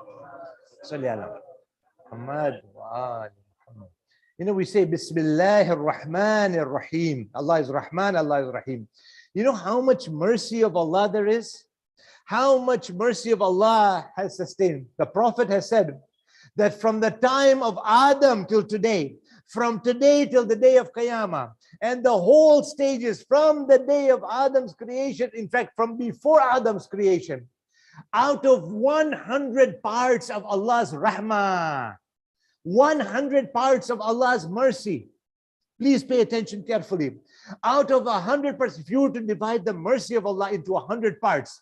salli ala Muhammad wa ali Muhammad. We say, Bismillahir Rahmanir Rahim. Allah is Rahman, Allah is Rahim. You know how much mercy of Allah there is? How much mercy of Allah has sustained. The Prophet has said that from the time of Adam till today, from today till the day of Qiyamah, and the whole stages from the day of Adam's creation, in fact, from before Adam's creation, out of 100 parts of Allah's rahmah, 100 parts of Allah's mercy. Please pay attention carefully. Out of 100 parts, if you were to divide the mercy of Allah into 100 parts,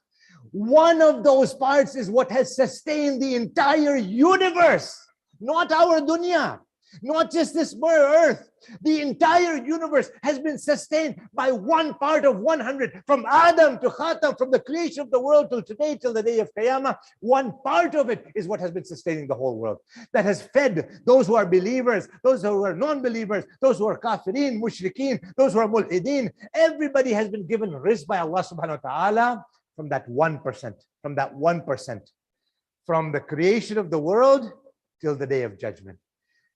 one of those parts is what has sustained the entire universe, not our dunya, not just this earth. The entire universe has been sustained by one part of 100. From Adam to Khatam, from the creation of the world till today, till the day of Qiyamah, one part of it is what has been sustaining the whole world. That has fed those who are believers, those who are non-believers, those who are kafirin, mushrikeen, those who are mulhideen. Everybody has been given rizq by Allah subhanahu wa ta'ala from that 1%, from that 1%, from the creation of the world till the day of judgment.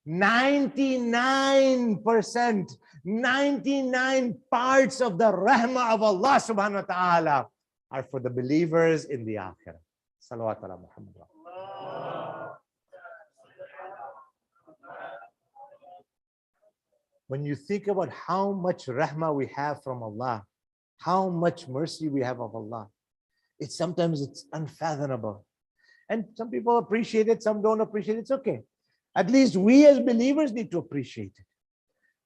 99%, 99 parts of the rahmah of Allah subhanahu wa ta'ala are for the believers in the akhirah. Salawat ala Muhammad. When you think about how much rahmah we have from Allah, how much mercy we have of Allah, sometimes it's unfathomable. And some people appreciate it, some don't appreciate it. It's okay. At least we as believers need to appreciate it.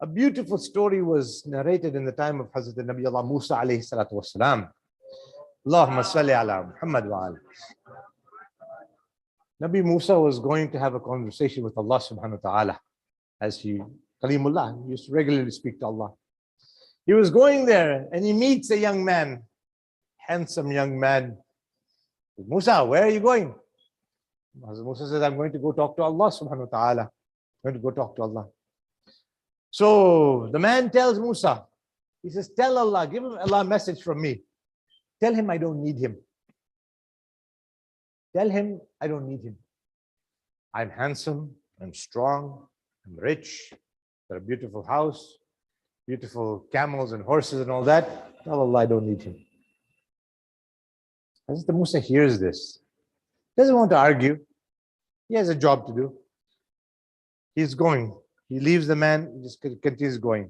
A beautiful story was narrated in the time of Hazrat Nabi Allah Musa alayhi salatu wasalam. Allahumma salli ala Muhammad wa ali. Nabi Musa was going to have a conversation with Allah subhanahu wa ta'ala, as Kalimullah, he used to regularly speak to Allah. He was going there and he meets a young man, handsome young man. Musa, where are you going? Hazrat Musa says, I'm going to go talk to Allah subhanahu wa ta'ala. I'm going to go talk to Allah. So the man tells Musa, he says, tell Allah, give him Allah a message from me. Tell him I don't need him. Tell him I don't need him. I'm handsome, I'm strong, I'm rich, got a beautiful house, beautiful camels and horses and all that. Tell Allah I don't need him. Hazrat Musa hears this. Doesn't want to argue. He has a job to do. He's going. He leaves the man, he just continues going.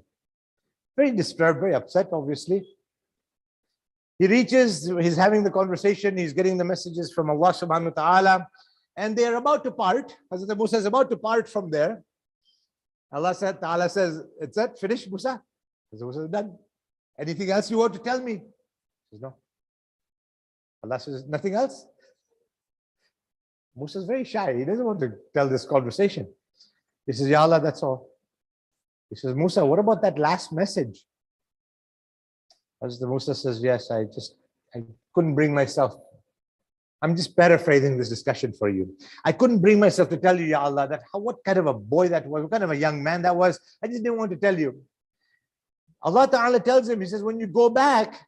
Very disturbed, very upset, obviously. He reaches, he's having the conversation, he's getting the messages from Allah subhanahu wa ta'ala, and they are about to part. Hazrat Musa is about to part from there. Allah Ta'ala says, it's that finished, Musa? Hazrat Musa is done. Anything else you want to tell me? He says, no. Allah says, nothing else? Musa is very shy. He doesn't want to tell this conversation. He says, Ya Allah, that's all. He says, Musa, what about that last message? As the Musa says, yes, I couldn't bring myself. I'm just paraphrasing this discussion for you. I couldn't bring myself to tell you, Ya Allah, that what kind of a boy that was, what kind of a young man that was. I just didn't want to tell you. Allah Ta'ala tells him, He says, when you go back,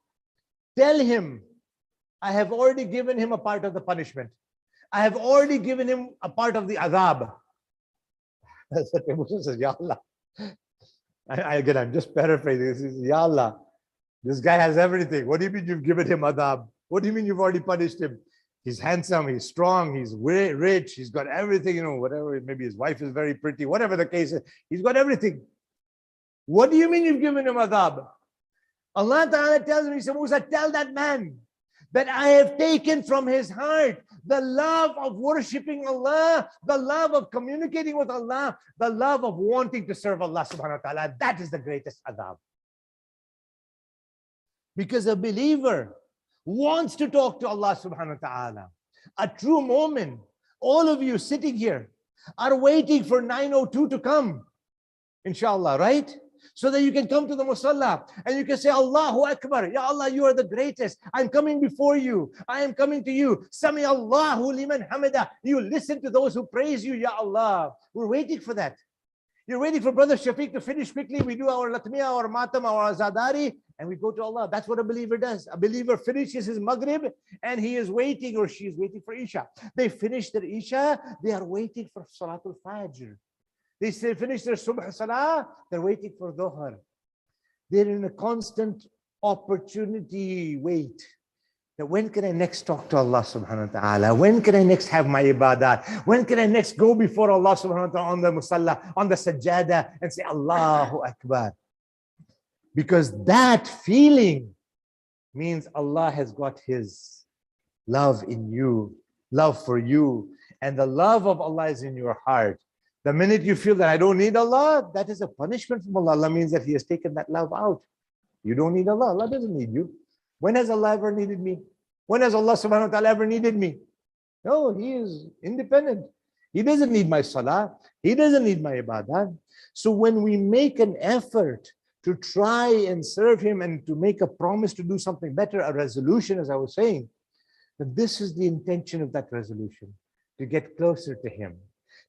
tell him, I have already given him a part of the punishment. I have already given him a part of the adhab. Musa says, Ya Allah. Again, I'm just paraphrasing. He says, Ya Allah, this guy has everything. What do you mean you've given him adhab? What do you mean you've already punished him? He's handsome, he's strong, he's rich, he's got everything, whatever, maybe his wife is very pretty, whatever the case is, he's got everything. What do you mean you've given him adhab? Allah Ta'ala tells me, Musa, tell that man that I have taken from his heart the love of worshipping Allah, the love of communicating with Allah, the love of wanting to serve Allah subhanahu wa ta'ala. That is the greatest adhab. Because a believer wants to talk to Allah subhanahu wa ta'ala. A true mu'min, all of you sitting here are waiting for 9:02 to come, inshallah, right? So that you can come to the musalla and you can say, Allahu Akbar, Ya Allah, you are the greatest. I'm coming before you. I am coming to you. Sami Allahu liman hamida. You listen to those who praise you, Ya Allah. We're waiting for that. You're waiting for Brother Shafiq to finish quickly. We do our latmiya, our matam, our azadari, and we go to Allah. That's what a believer does. A believer finishes his maghrib and he is waiting, or she is waiting for Isha. They finish their Isha, they are waiting for Salatul Fajr. They say finish their Subh Salah, they're waiting for Dhuhr. They're in a constant opportunity wait. That when can I next talk to Allah subhanahu wa ta'ala? When can I next have my ibadat? When can I next go before Allah subhanahu wa ta'ala on the musalla, on the sajjada, and say Allahu Akbar? Because that feeling means Allah has got His love in you, love for you, and the love of Allah is in your heart. The minute you feel that I don't need Allah, that is a punishment from Allah. Allah means that He has taken that love out. You don't need Allah. Allah doesn't need you. When has Allah ever needed me? When has Allah subhanahu wa ta'ala ever needed me? No, He is independent. He doesn't need my salah. He doesn't need my ibadah. So when we make an effort to try and serve Him and to make a promise to do something better, a resolution, as I was saying, then this is the intention of that resolution, to get closer to Him,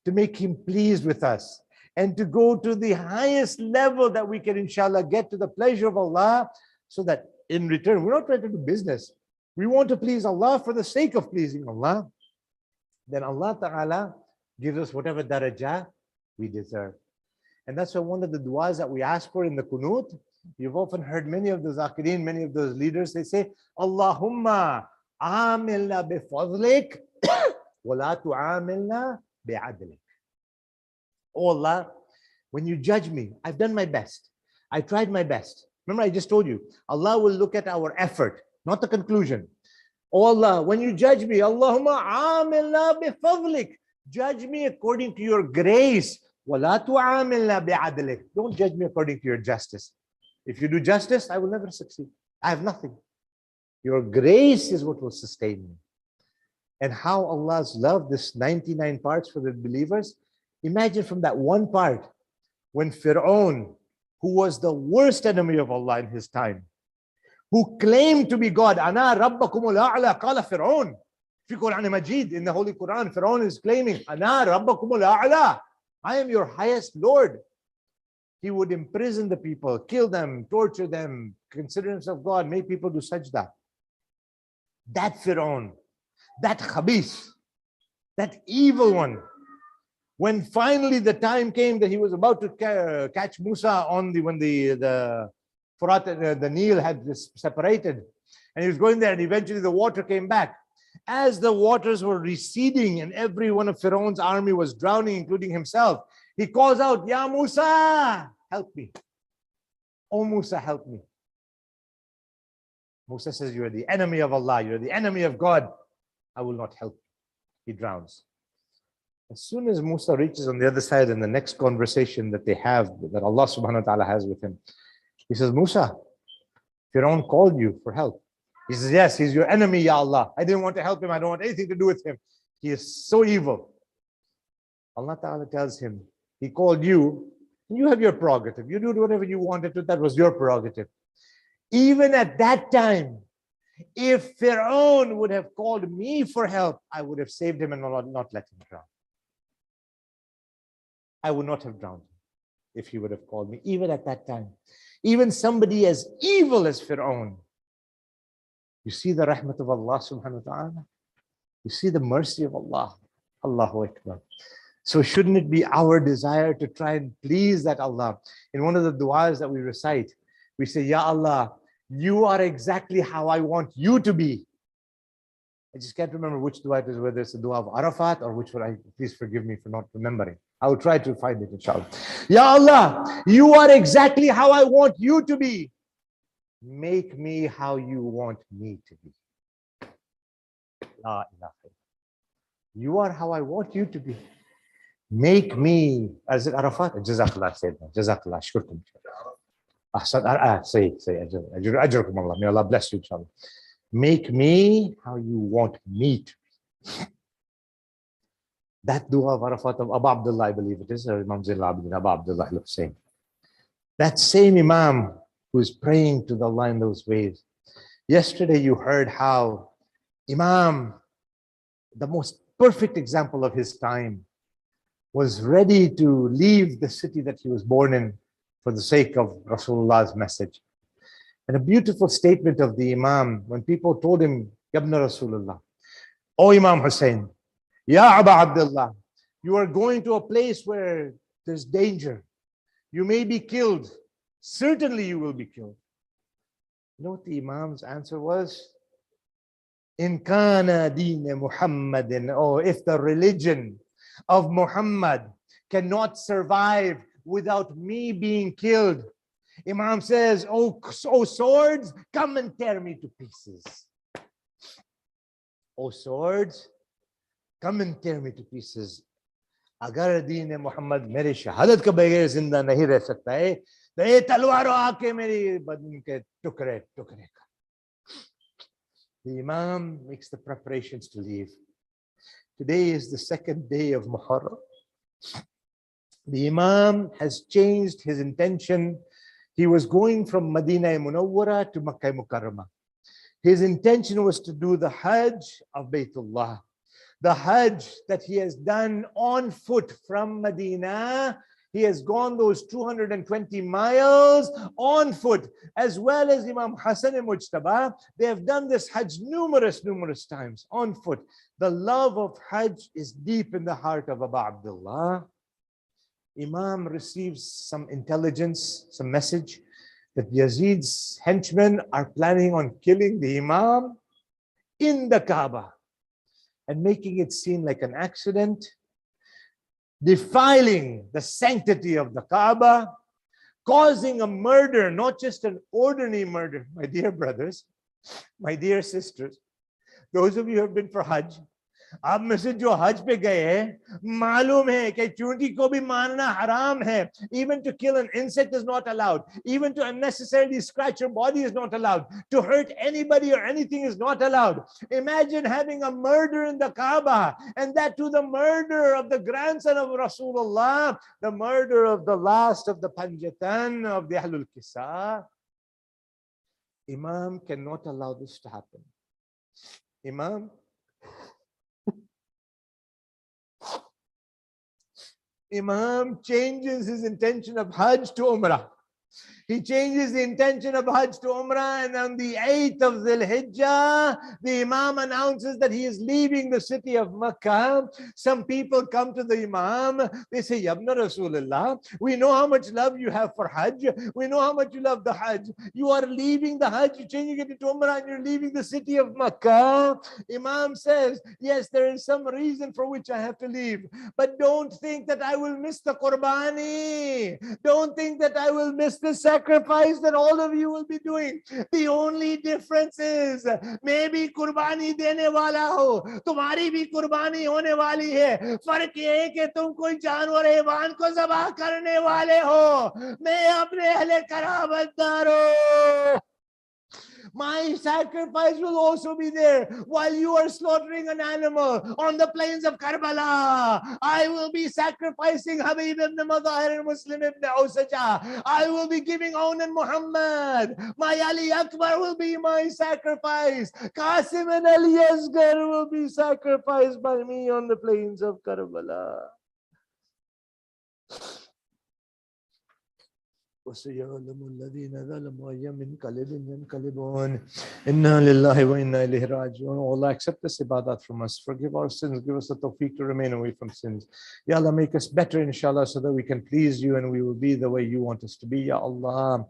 to make Him pleased with us, and to go to the highest level that we can, inshallah, get to the pleasure of Allah, so that in return, we're not trying to do business. We want to please Allah for the sake of pleasing Allah. Then Allah Ta'ala gives us whatever darajah we deserve. And that's why one of the du'as that we ask for in the kunut, you've often heard many of the zakirin, many of those leaders, they say, Allahumma amilna bifadlik wa la tu'amilna bi'adlik. Oh Allah, when you judge me, I've done my best. I tried my best. Remember, I just told you, Allah will look at our effort, not the conclusion. Oh Allah, when you judge me, Allahumma amilna bifadlik, judge me according to your grace. وَلَا تُعَامِلْنَا بِعَدْلِكَ. Don't judge me according to your justice. If you do justice, I will never succeed. I have nothing. Your grace is what will sustain me. And how Allah's love, this 99 parts for the believers. Imagine from that one part, when Fir'aun, who was the worst enemy of Allah in his time, who claimed to be God, Ana Rabbakumul A'la, Qala Fir'aun. Fi Quran Majid, in the Holy Quran, Fir'aun is claiming, Ana Rabbakumul A'la, I am your highest Lord. He would imprison the people, kill them, torture them, consider himself God, make people do sajda. That Fir'aun, that Khabith, that evil one, when finally the time came that he was about to catch Musa on when the Furat, the Nile had separated, and he was going there, and eventually the water came back. As the waters were receding and every one of Pharaoh's army was drowning, including himself, he calls out, Ya Musa, help me. Oh Musa, help me. Musa says, you're the enemy of Allah, you're the enemy of God. I will not help you. He drowns. As soon as Musa reaches on the other side in the next conversation that they have, that Allah subhanahu wa ta'ala has with him, he says, Musa, Fir'aun called you for help. He says, yes, he's your enemy, Ya Allah. I didn't want to help him. I don't want anything to do with him. He is so evil. Allah ta'ala tells him, he called you, and you have your prerogative. You do whatever you wanted to, that was your prerogative. Even at that time, if Fir'aun would have called me for help, I would have saved him and not let him drown. I would not have drowned him if he would have called me, even at that time. Even somebody as evil as Fir'aun. You see the rahmat of Allah subhanahu wa ta'ala? You see the mercy of Allah. Allahu Akbar. So shouldn't it be our desire to try and please that Allah? In one of the du'as that we recite, we say, Ya Allah, you are exactly how I want you to be. I just can't remember which dua it is, whether it's the dua of Arafat or which one. Please forgive me for not remembering. I will try to find it, inshallah. Ya Allah, you are exactly how I want you to be. Make me how you want me to be. La ilaha illallah. You are how I want you to be. Make me, as it Arafat, Jazakallah, Sayyidina, Jazakallah, Shkurkum. Say, Ajrakum Allah. May Allah bless you, inshallah. Make me how you want me to. That dua of Arafat of Abu Abdullah, I believe it is, Imam Zainul Abidin, Abu Abdullah al-Hussein. That same Imam who is praying to Allah in those ways. Yesterday you heard how Imam, the most perfect example of his time, was ready to leave the city that he was born in for the sake of Rasulullah's message. And a beautiful statement of the Imam when people told him, Yabna Rasulullah, O Imam Hussein, Ya Abu Abdullah, you are going to a place where there's danger. You may be killed. Certainly you will be killed. You know what the Imam's answer was? In kana deen Muhammadin, or if the religion of Muhammad cannot survive without me being killed. Imam says, oh swords, come and tear me to pieces. Oh swords, come and tear me to pieces. Agar deen Muhammad mere shahadat ka bagair zinda nahi reh sakta hai, to ye talwaro aake meri badan ke tukre tukre kar. The Imam makes the preparations to leave. Today is the second day of Muharram. The Imam has changed his intention. He was going from Medina Munawwara to Makkah Mukarramah. His intention was to do the Hajj of Baytullah. The Hajj that he has done on foot from Medina. He has gone those 220 miles on foot, as well as Imam Hassan and Mujtaba. They have done this Hajj numerous times on foot. The love of Hajj is deep in the heart of Abu Abdullah. Imam receives some intelligence, some message that Yazid's henchmen are planning on killing the Imam in the Kaaba and making it seem like an accident, defiling the sanctity of the Kaaba, causing a murder, not just an ordinary murder. My dear brothers, my dear sisters, those of you who have been for Hajj, आप में से जो हज पे गए हैं मालूम है कि चूंटी को भी मारना हराम है. Even to kill an insect is not allowed. Even to unnecessarily scratch your body is not allowed. To hurt anybody or anything is not allowed. Imagine having a murder in the Kaaba, and that to the murder of the grandson of Rasulullah, the murder of the last of the Panjatan of the Ahlul Kisa. Imam cannot allow this to happen. Imam changes his intention of Hajj to Umrah. He changes the intention of Hajj to Umrah, and on the 8th of Dhul Hijjah, the Imam announces that he is leaving the city of Makkah. Some people come to the Imam, they say, Yabna Rasulullah, we know how much love you have for Hajj. We know how much you love the Hajj. You are leaving the Hajj, you're changing it into Umrah, and you're leaving the city of Makkah. Imam says, yes, there is some reason for which I have to leave, but don't think that I will miss the Qurbani. Don't think that I will miss the sacrifice that all of you will be doing. The only difference is, maybe कुर्बानी देने वाला हो, तुम्हारी भी कुर्बानी होने वाली है. फर्क ये है कि तुम कोई जानवर हैवान को ज़बाह करने वाले हो. मैं अपने अहले करामतदारों, my sacrifice will also be there while you are slaughtering an animal on the plains of Karbala. I will be sacrificing Habib ibn Madahir and Muslim ibn Usaja. I will be giving Aun and Muhammad. My Ali Akbar will be my sacrifice. Qasim and Ali Asghar will be sacrificed by me on the plains of Karbala. وسيعلم الذين ظلموا أي منقلب ينقلبون إنا لله وإنا إليه راجعون. Oh Allah, accept this ibadat from us. Forgive our sins. Give us the tawfiq to remain away from sins. Ya Allah, make us better, inshallah, so that we can please you and we will be the way you want us to be. Ya Allah.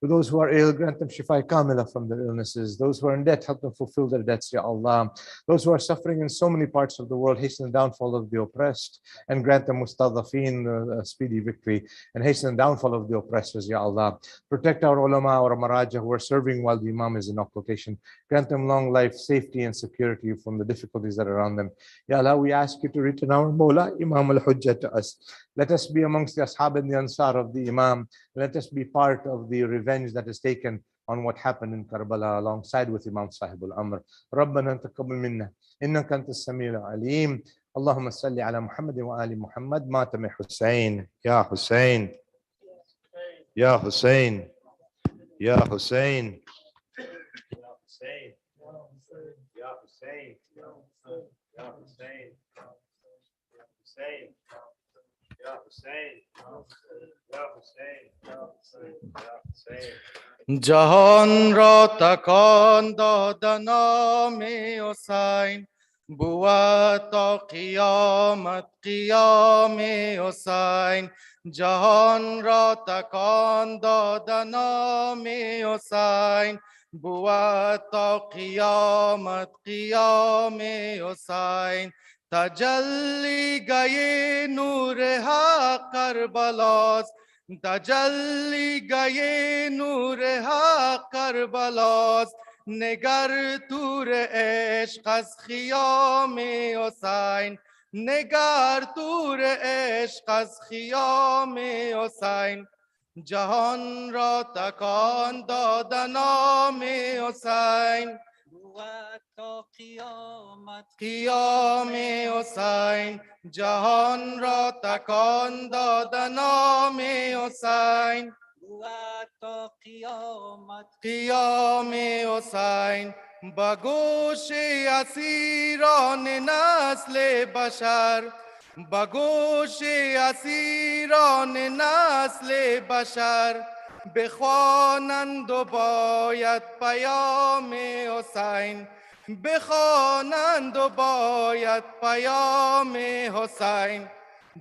For those who are ill, grant them shifa kamila from their illnesses. Those who are in debt, help them fulfill their debts, Ya Allah. Those who are suffering in so many parts of the world, hasten the downfall of the oppressed and grant them mustadafin speedy victory, and hasten the downfall of the oppressors, Ya Allah. Protect our ulama, our maraja who are serving while the imam is in occultation. Grant them long life, safety and security from the difficulties that are around them. Ya Allah, we ask you to return our Mawla, Imam al-Hujjah, to us. Let us be amongst the ashab and the ansar of the imam. Let us be part of the revenge that is taken on what happened in Karbala alongside with Imam Sahib al-Amr. ربنا تقبل منا إنك أنت السميع العليم. اللهم صل على محمد وآل محمد. ماتم حسين يا حسين يا حسين يا حسين يا حسين يا حسين يا حسين يا حسين يا حسين يا حسين يا حسين. جهان را تکان داد نام حسین، بود تا قیامت قیام حسین. جهان را تکان داد نام حسین، بود تا قیامت قیام حسین. تجلی گئے نور حق کربلاست، تجلی گئے نور حق کربلاست. نگر تور عشق از خیام حسین، نگر تور عشق از خیام حسین. جهان را تکان داد نام حسین، بود تا قیامت قیام حسین. جهان را تکان داد نام حسین، بود تا قیامت قیام حسین. به گوش اسیران نسل بشر، به گوش اسیران نسل بشر، بخوانند و باید پیام حسین، بخوانند و باید پیام حسین.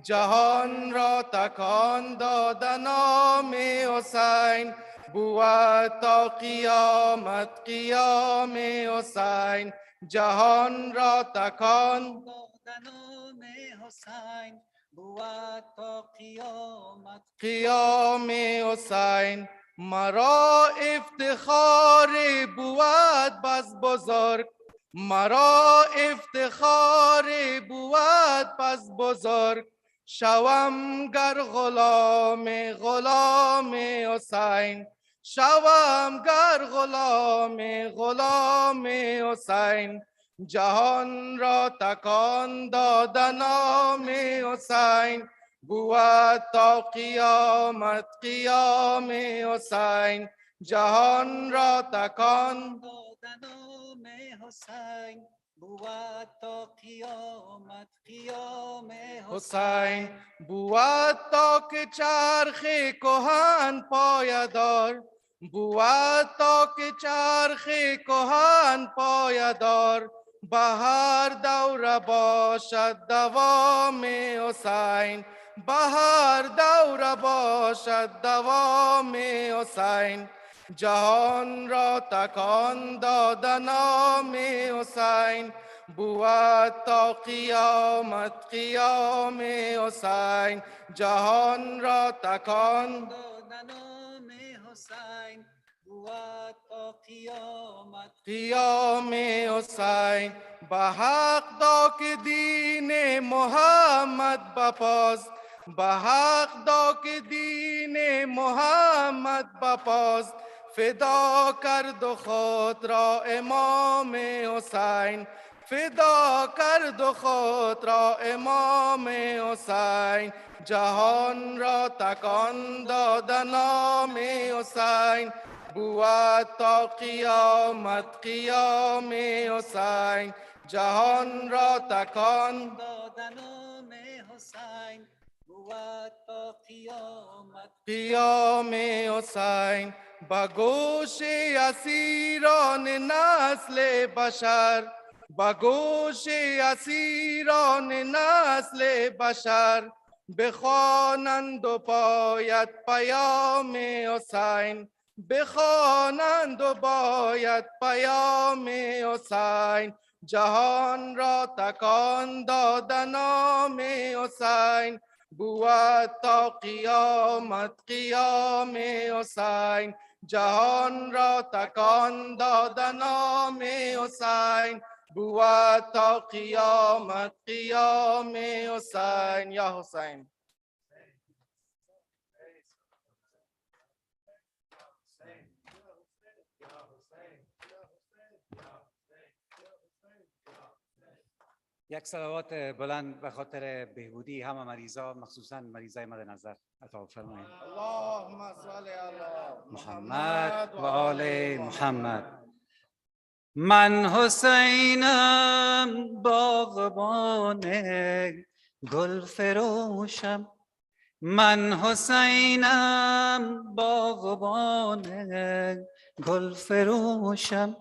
جهان را تکان داد نام حسین، بود تا قیامت قیام حسین. جهان را تکان داد نام حسین، بود تا قیامت قیام حسین. مرا افتخار بود بس بزرگ، مرا افتخار بود بس بزرگ. شوم گر غلام غلام حسین، شوم گر غلام غلام حسین. جهان را تکان داد نام حسین، بود تا قیامت قیام حسین. جهان را تکان داد نام حسین، بود تا قیامت قیام حسین. بود تا که چرخ کهن پایدار، بود تا که چرخ کهن پایدار. به هر دوره باشد دوام حسین، به هر دوره باشد دوام حسین. جهان را تکان داد نام حسین، بود تا قیامت قیام حسین. جهان را تکان داد نام حسین بود تا قیامت قیام حسین به حق دا که دین محمد بپاست به حق دا که دین محمد بپاست فدا کرد و خود را امام حسین فدا کرد و خود را امام حسین جهان را تکان داد نام حسین بود تا قیامت قیام حسین جهان را تکان داد نام حسین بود تا قیامت قیام حسین به گوش اسیران نسل بشر به گوش اسیران نسل بشر بخوانند و باید پیام حسین بخوانند و باید پیام حسین جهان را تکان داد نام حسین بود تا قیامت قیام حسین جهان را تکان داد نام حسین بود تا قیامت قیام حسین یا حسین یک صلوات بلند به خاطر بهبودی همه مریضا مخصوصا مریضای مد نظر عطا فرمایید. اللهم صل علی محمد و آل محمد. من حسینم باغبان گل فروشم من حسینم باغبان گل فروشم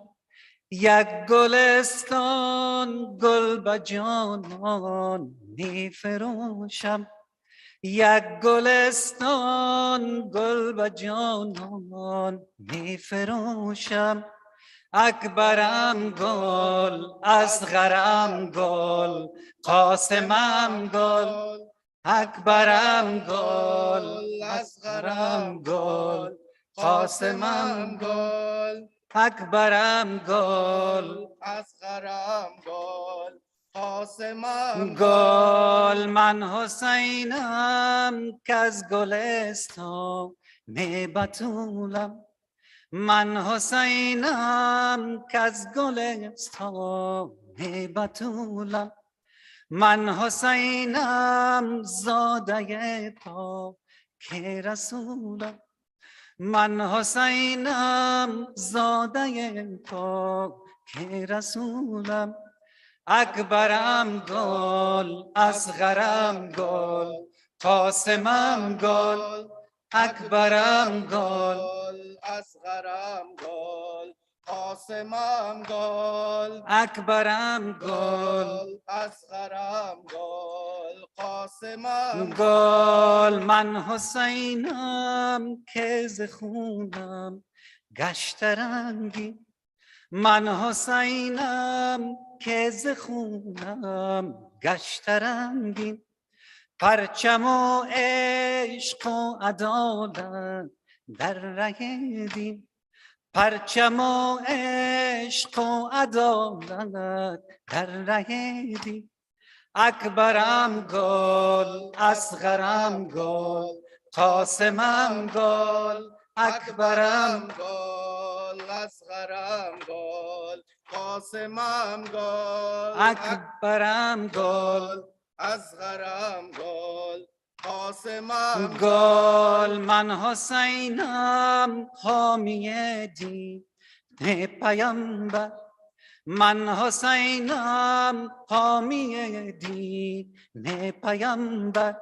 یک گلستان گل به جانان می فروشم یک گلستان گل به جانان می فروشم اکبرم گل اصغرم گل قاسمم گل اکبرم گل اصغرم گل قاسمم گل اکبرم گل اصغرم گل قاسمم گل من حسینم که از گلستان می بتولم من حسینم که از گلستان می بتولم من حسینم زاده پاک رسولم من حسینم زاده پاک رسولم اکبرم گل اصغرم گل قاسمم گل اکبرم گل اصغرم گل قاسمم گل اکبرم گل اصغرم گل قاسمم گل من حسینم که ز خونم گشت رنگی من حسینم که ز خونم گشت رنگی پرچم و عشق و عدالت در ره دین پرچم و عشق و عدالت در ره دین اکبرم گل اصغرم گل قاسمم گل اکبرم گل اصغرم گل قاسمم گل اکبرم گل اصغرم گل قاسمم گل من حسینم حامی دین پیامبر من حسینم حامی دین پیامبر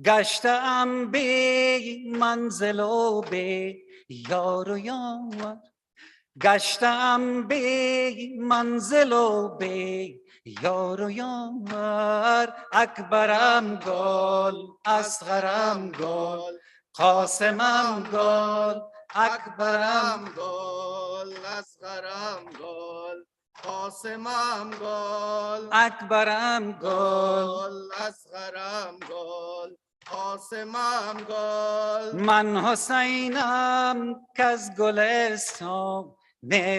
گشتم بی منزل و بی یار و یار گشتم بی منزل و بی یار و یار اکبرم گل اصغرم گل قاسمم گل اکبرم گل اصغرم گل قاسمم گل اکبرم گل اصغرم گل قاسمم گل من حسینم کز گلستان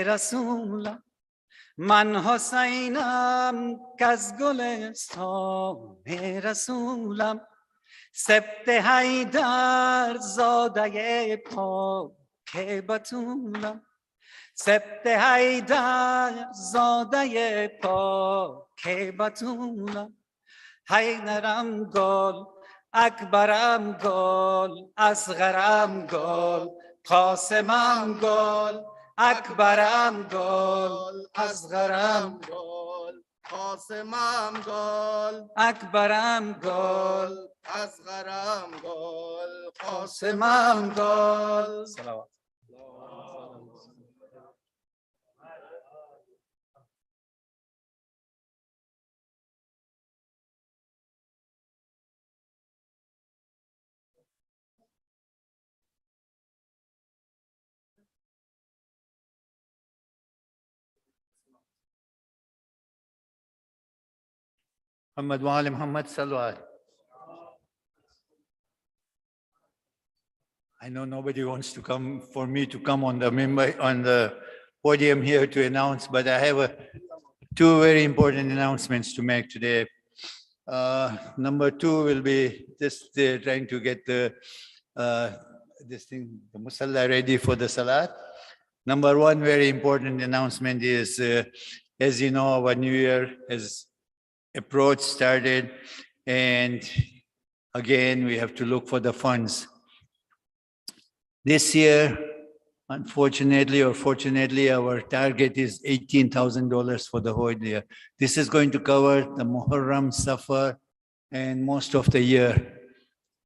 رسولم من حسینم کز گلستان رسولم سبت حیدر زاده پاک بتولم سبت حیدر زاده پاک بتولم حیدرم گل اکبرم گل اصغرم گل قاسمم گل اکبرم گل اصغرم گل قاسمم گل اکبرم گل اصغرم گل قاسمم گل صلوات محمد وآل Muhammad Salawat. I know nobody wants to come for me to come on the podium here to announce, but I have two very important announcements to make today. Number two will be just trying to get the musalla ready for the salat. Number one very important announcement is, as you know, our new year has approached, started, and again, we have to look for the funds. This year, unfortunately or fortunately, our target is $18,000 for the whole year. This is going to cover the Muharram, Safar, and most of the year.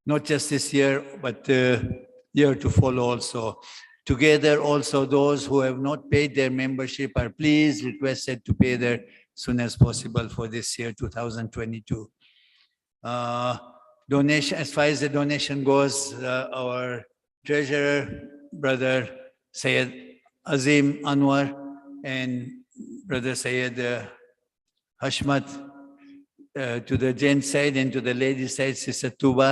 Not just this year, but the year to follow also. Together, also those who have not paid their membership are please requested to pay their soon as possible for this year, 2022. Donation, as far as the donation goes, our treasurer, brother Syed Azim Anwar and brother Syed Hashmat, to the gents side and to the ladies side, Sister Tuba,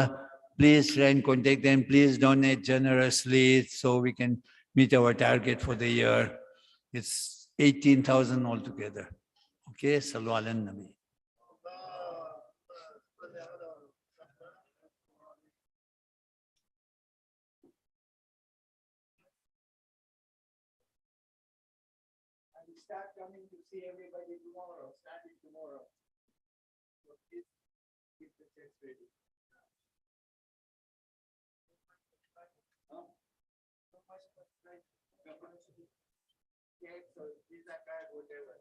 please try and contact them. Please donate generously so we can meet our target for the year. It's 18,000 altogether. Okay, Sallu ala Nabi. And start coming to see everybody tomorrow, starting tomorrow. So please keep the checks ready. Cakes or pizza card, whatever.